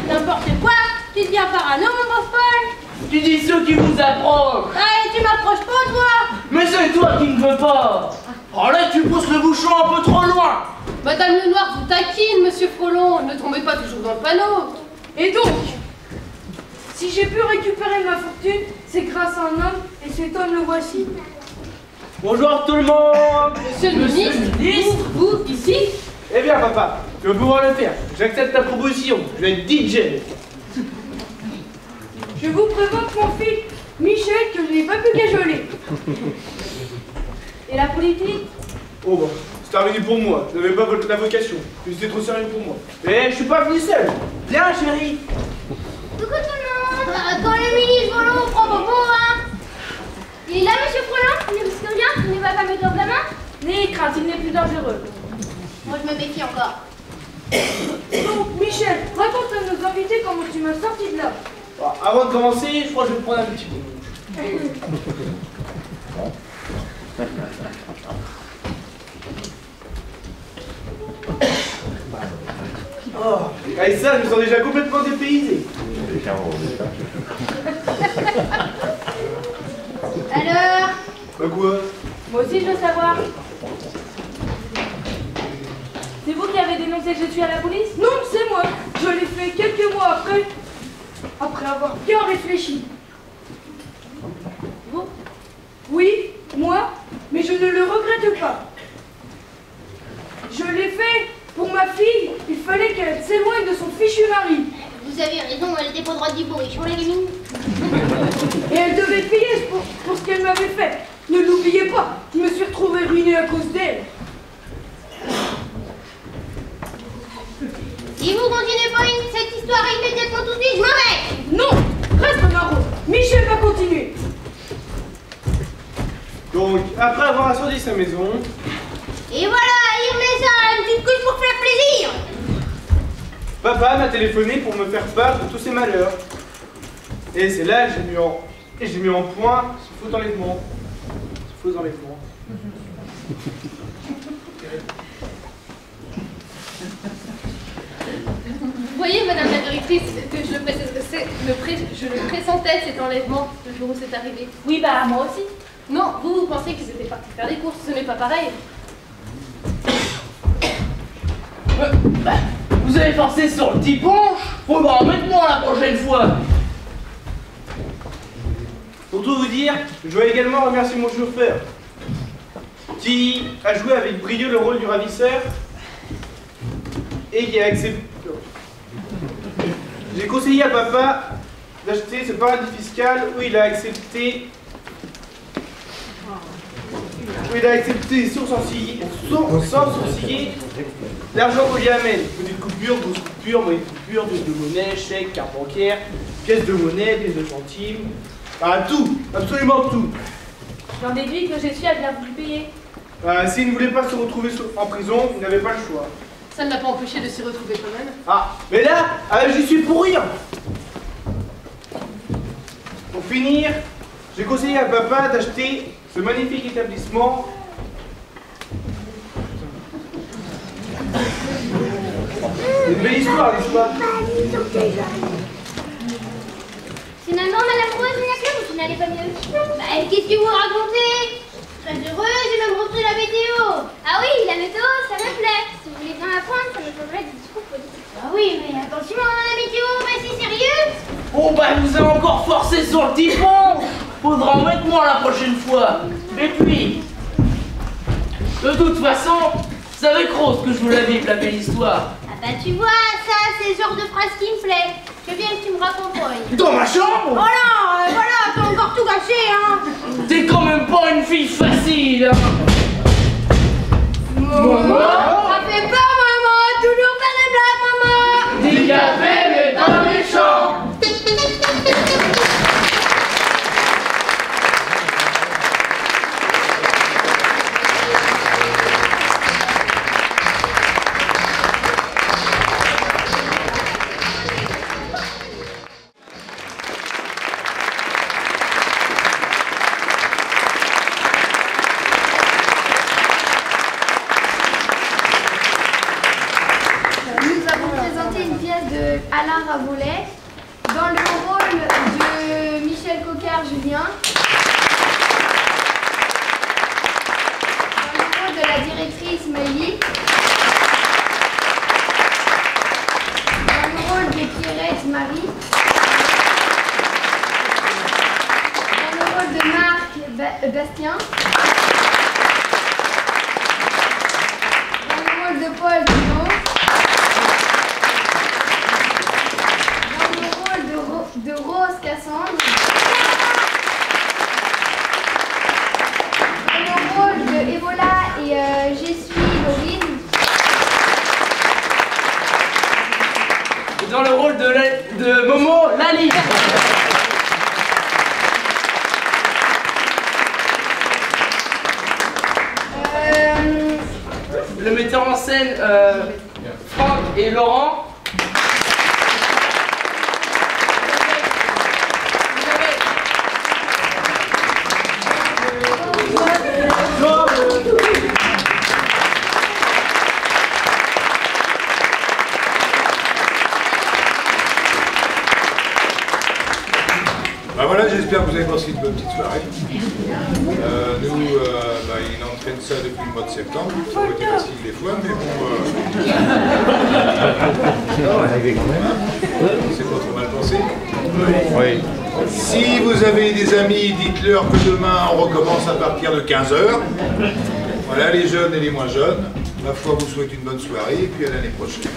Speaker 3: N'importe quoi. Tu deviens parano, mon pauvre Paul.
Speaker 5: Tu dis ceux qui vous approchent.
Speaker 3: Allez, tu m'approches pas, toi.
Speaker 5: Mais c'est toi qui ne veux pas. Oh là, tu pousses le bouchon un peu trop loin.
Speaker 4: Madame Lenoir vous taquine, monsieur Frelon. Ne tombez pas toujours dans le panneau.
Speaker 2: Et donc, si j'ai pu récupérer ma fortune, c'est grâce à un homme, et cet homme le voici.
Speaker 6: Bonjour tout le monde.
Speaker 4: Monsieur le ministre, vous, ici?
Speaker 6: Eh bien papa, tu vas pouvoir le faire. J'accepte ta proposition, je vais être DJ.
Speaker 2: Je vous présente mon fils, Michel, que je n'ai pas pu cajoler. Et la politique?
Speaker 6: Oh bon, c'est arrivé pour moi, je n'avais pas la vocation. C'était trop sérieux pour moi. Mais je suis pas venu seul. Viens chérie.
Speaker 3: Coucou tout le monde. Quand le ministre Frelon prend vos mots, hein. Il est là, monsieur Frelon? Il ne risque rien, il ne va pas me tordre la main.
Speaker 7: N'ayez crainte, il n'est plus dangereux.
Speaker 3: Moi, je me méfie encore.
Speaker 2: Donc, Michel, raconte à nos invités comment tu m'as sorti de là.
Speaker 6: Bon, avant de commencer, je crois que je vais prendre un petit peu. Oh, et ça, je me sens déjà complètement dépaysé.
Speaker 3: Alors,
Speaker 6: Bah quoi?
Speaker 2: Moi aussi, je veux savoir. C'est vous qui avez dénoncé que je suis à la police?
Speaker 7: Non, c'est moi. Je l'ai fait quelques mois après avoir bien réfléchi.
Speaker 2: Vous?
Speaker 7: Oui, moi, mais je ne le regrette pas. Je l'ai fait pour ma fille. Il fallait qu'elle s'éloigne de son fichu mari.
Speaker 3: vous avez raison, elle était pas droite du bourrichon, la gamine.
Speaker 7: Et elle devait payer pour ce qu'elle m'avait fait. Ne l'oubliez pas, je me suis retrouvée ruinée à cause d'elle.
Speaker 3: Si vous continuez pas cette histoire immédiatement tout de suite, je m'en vais.
Speaker 7: Non, reste Maro. Michel va continuer.
Speaker 6: Donc, après avoir assourdi sa maison,
Speaker 3: Et voilà, il remet ça à une petite couche pour faire plaisir.
Speaker 6: papa m'a téléphoné pour me faire part de tous ses malheurs. Et c'est là que j'ai mis en point ce faux enlèvement. Ce faux enlèvement.
Speaker 4: Vous voyez, madame la directrice, que je le pressentais, cet enlèvement, le jour où c'est arrivé.
Speaker 2: Oui, bah moi aussi.
Speaker 4: Non, vous pensez qu'ils étaient partis faire des courses, ce n'est pas pareil.
Speaker 5: Vous avez forcé sur le petit pont. Faudra en mettre moins la prochaine fois.
Speaker 6: Pour tout vous dire, je dois également remercier mon chauffeur, qui a joué avec brio le rôle du ravisseur et qui a accepté. J'ai conseillé à papa d'acheter ce paradis fiscal où il a accepté. Sans sourciller l'argent qu'on lui amène. Petites coupures, grosses coupures, moyennes coupures, pièces de monnaie, chèques, carte bancaire, pièces de monnaie, pièces de centimes. Ah, tout, absolument tout.
Speaker 2: J'en déduis que Jésus a bien voulu payer.
Speaker 6: S'il ne voulait pas se retrouver en prison, il n'avait pas le choix.
Speaker 4: Ça ne l'a pas empêché de s'y retrouver quand même.
Speaker 6: Ah, mais là, j'y suis pour rire. Pour finir, j'ai conseillé à papa d'acheter ce magnifique établissement. C'est une belle histoire, n'est-ce pas?
Speaker 3: Finalement, Madame Rose, vous n'allez pas mieux. Bah, qu'est-ce que vous racontez? Très heureuse, j'ai même repris la météo. Ah oui, la météo, ça me plaît. Si vous voulez bien apprendre, ça me changerait du discours politique. Ah oui, mais attention, la météo, mais c'est sérieux.
Speaker 5: Oh bah vous avez encore forcé sur le petit pont. Faudra en mettre moins la prochaine fois. Et puis, de toute façon, c'est avec Rose que je vous l'avais la belle histoire.
Speaker 3: Ah bah tu vois, ça, c'est le genre de phrase qui me plaît. Je veux bien que tu me racontes.
Speaker 5: Dans ma chambre?
Speaker 3: Oh non, voilà, t'as encore tout gâché, hein.
Speaker 5: T'es quand même pas une fille facile, hein.
Speaker 3: Maman, ça fait peur, maman. Toujours faire des blagues, maman.
Speaker 5: Des cafés, mais dans les champs.
Speaker 3: Alain Raboulet, dans le rôle de Michel Coquart-Julien, dans le rôle de la directrice Mélie, dans le rôle de Pierrette Marie, dans le rôle de Marc Bastien, dans le rôle de Paul Dumont, de Rose Cassandre, dans le rôle de Ebola et Je suis Laurine,
Speaker 5: Et dans le rôle de Momo, Lali. Le metteur en scène, Franck et Laurent.
Speaker 9: avez passé une bonne petite soirée. Nous, il entraîne ça depuis le mois de septembre. Ça aurait été facile des fois, mais bon... c'est pas trop mal pensé.
Speaker 10: Oui.
Speaker 9: Si vous avez des amis, dites-leur que demain on recommence à partir de 15 h. Voilà, les jeunes et les moins jeunes. Ma foi, vous souhaite une bonne soirée et puis à l'année prochaine.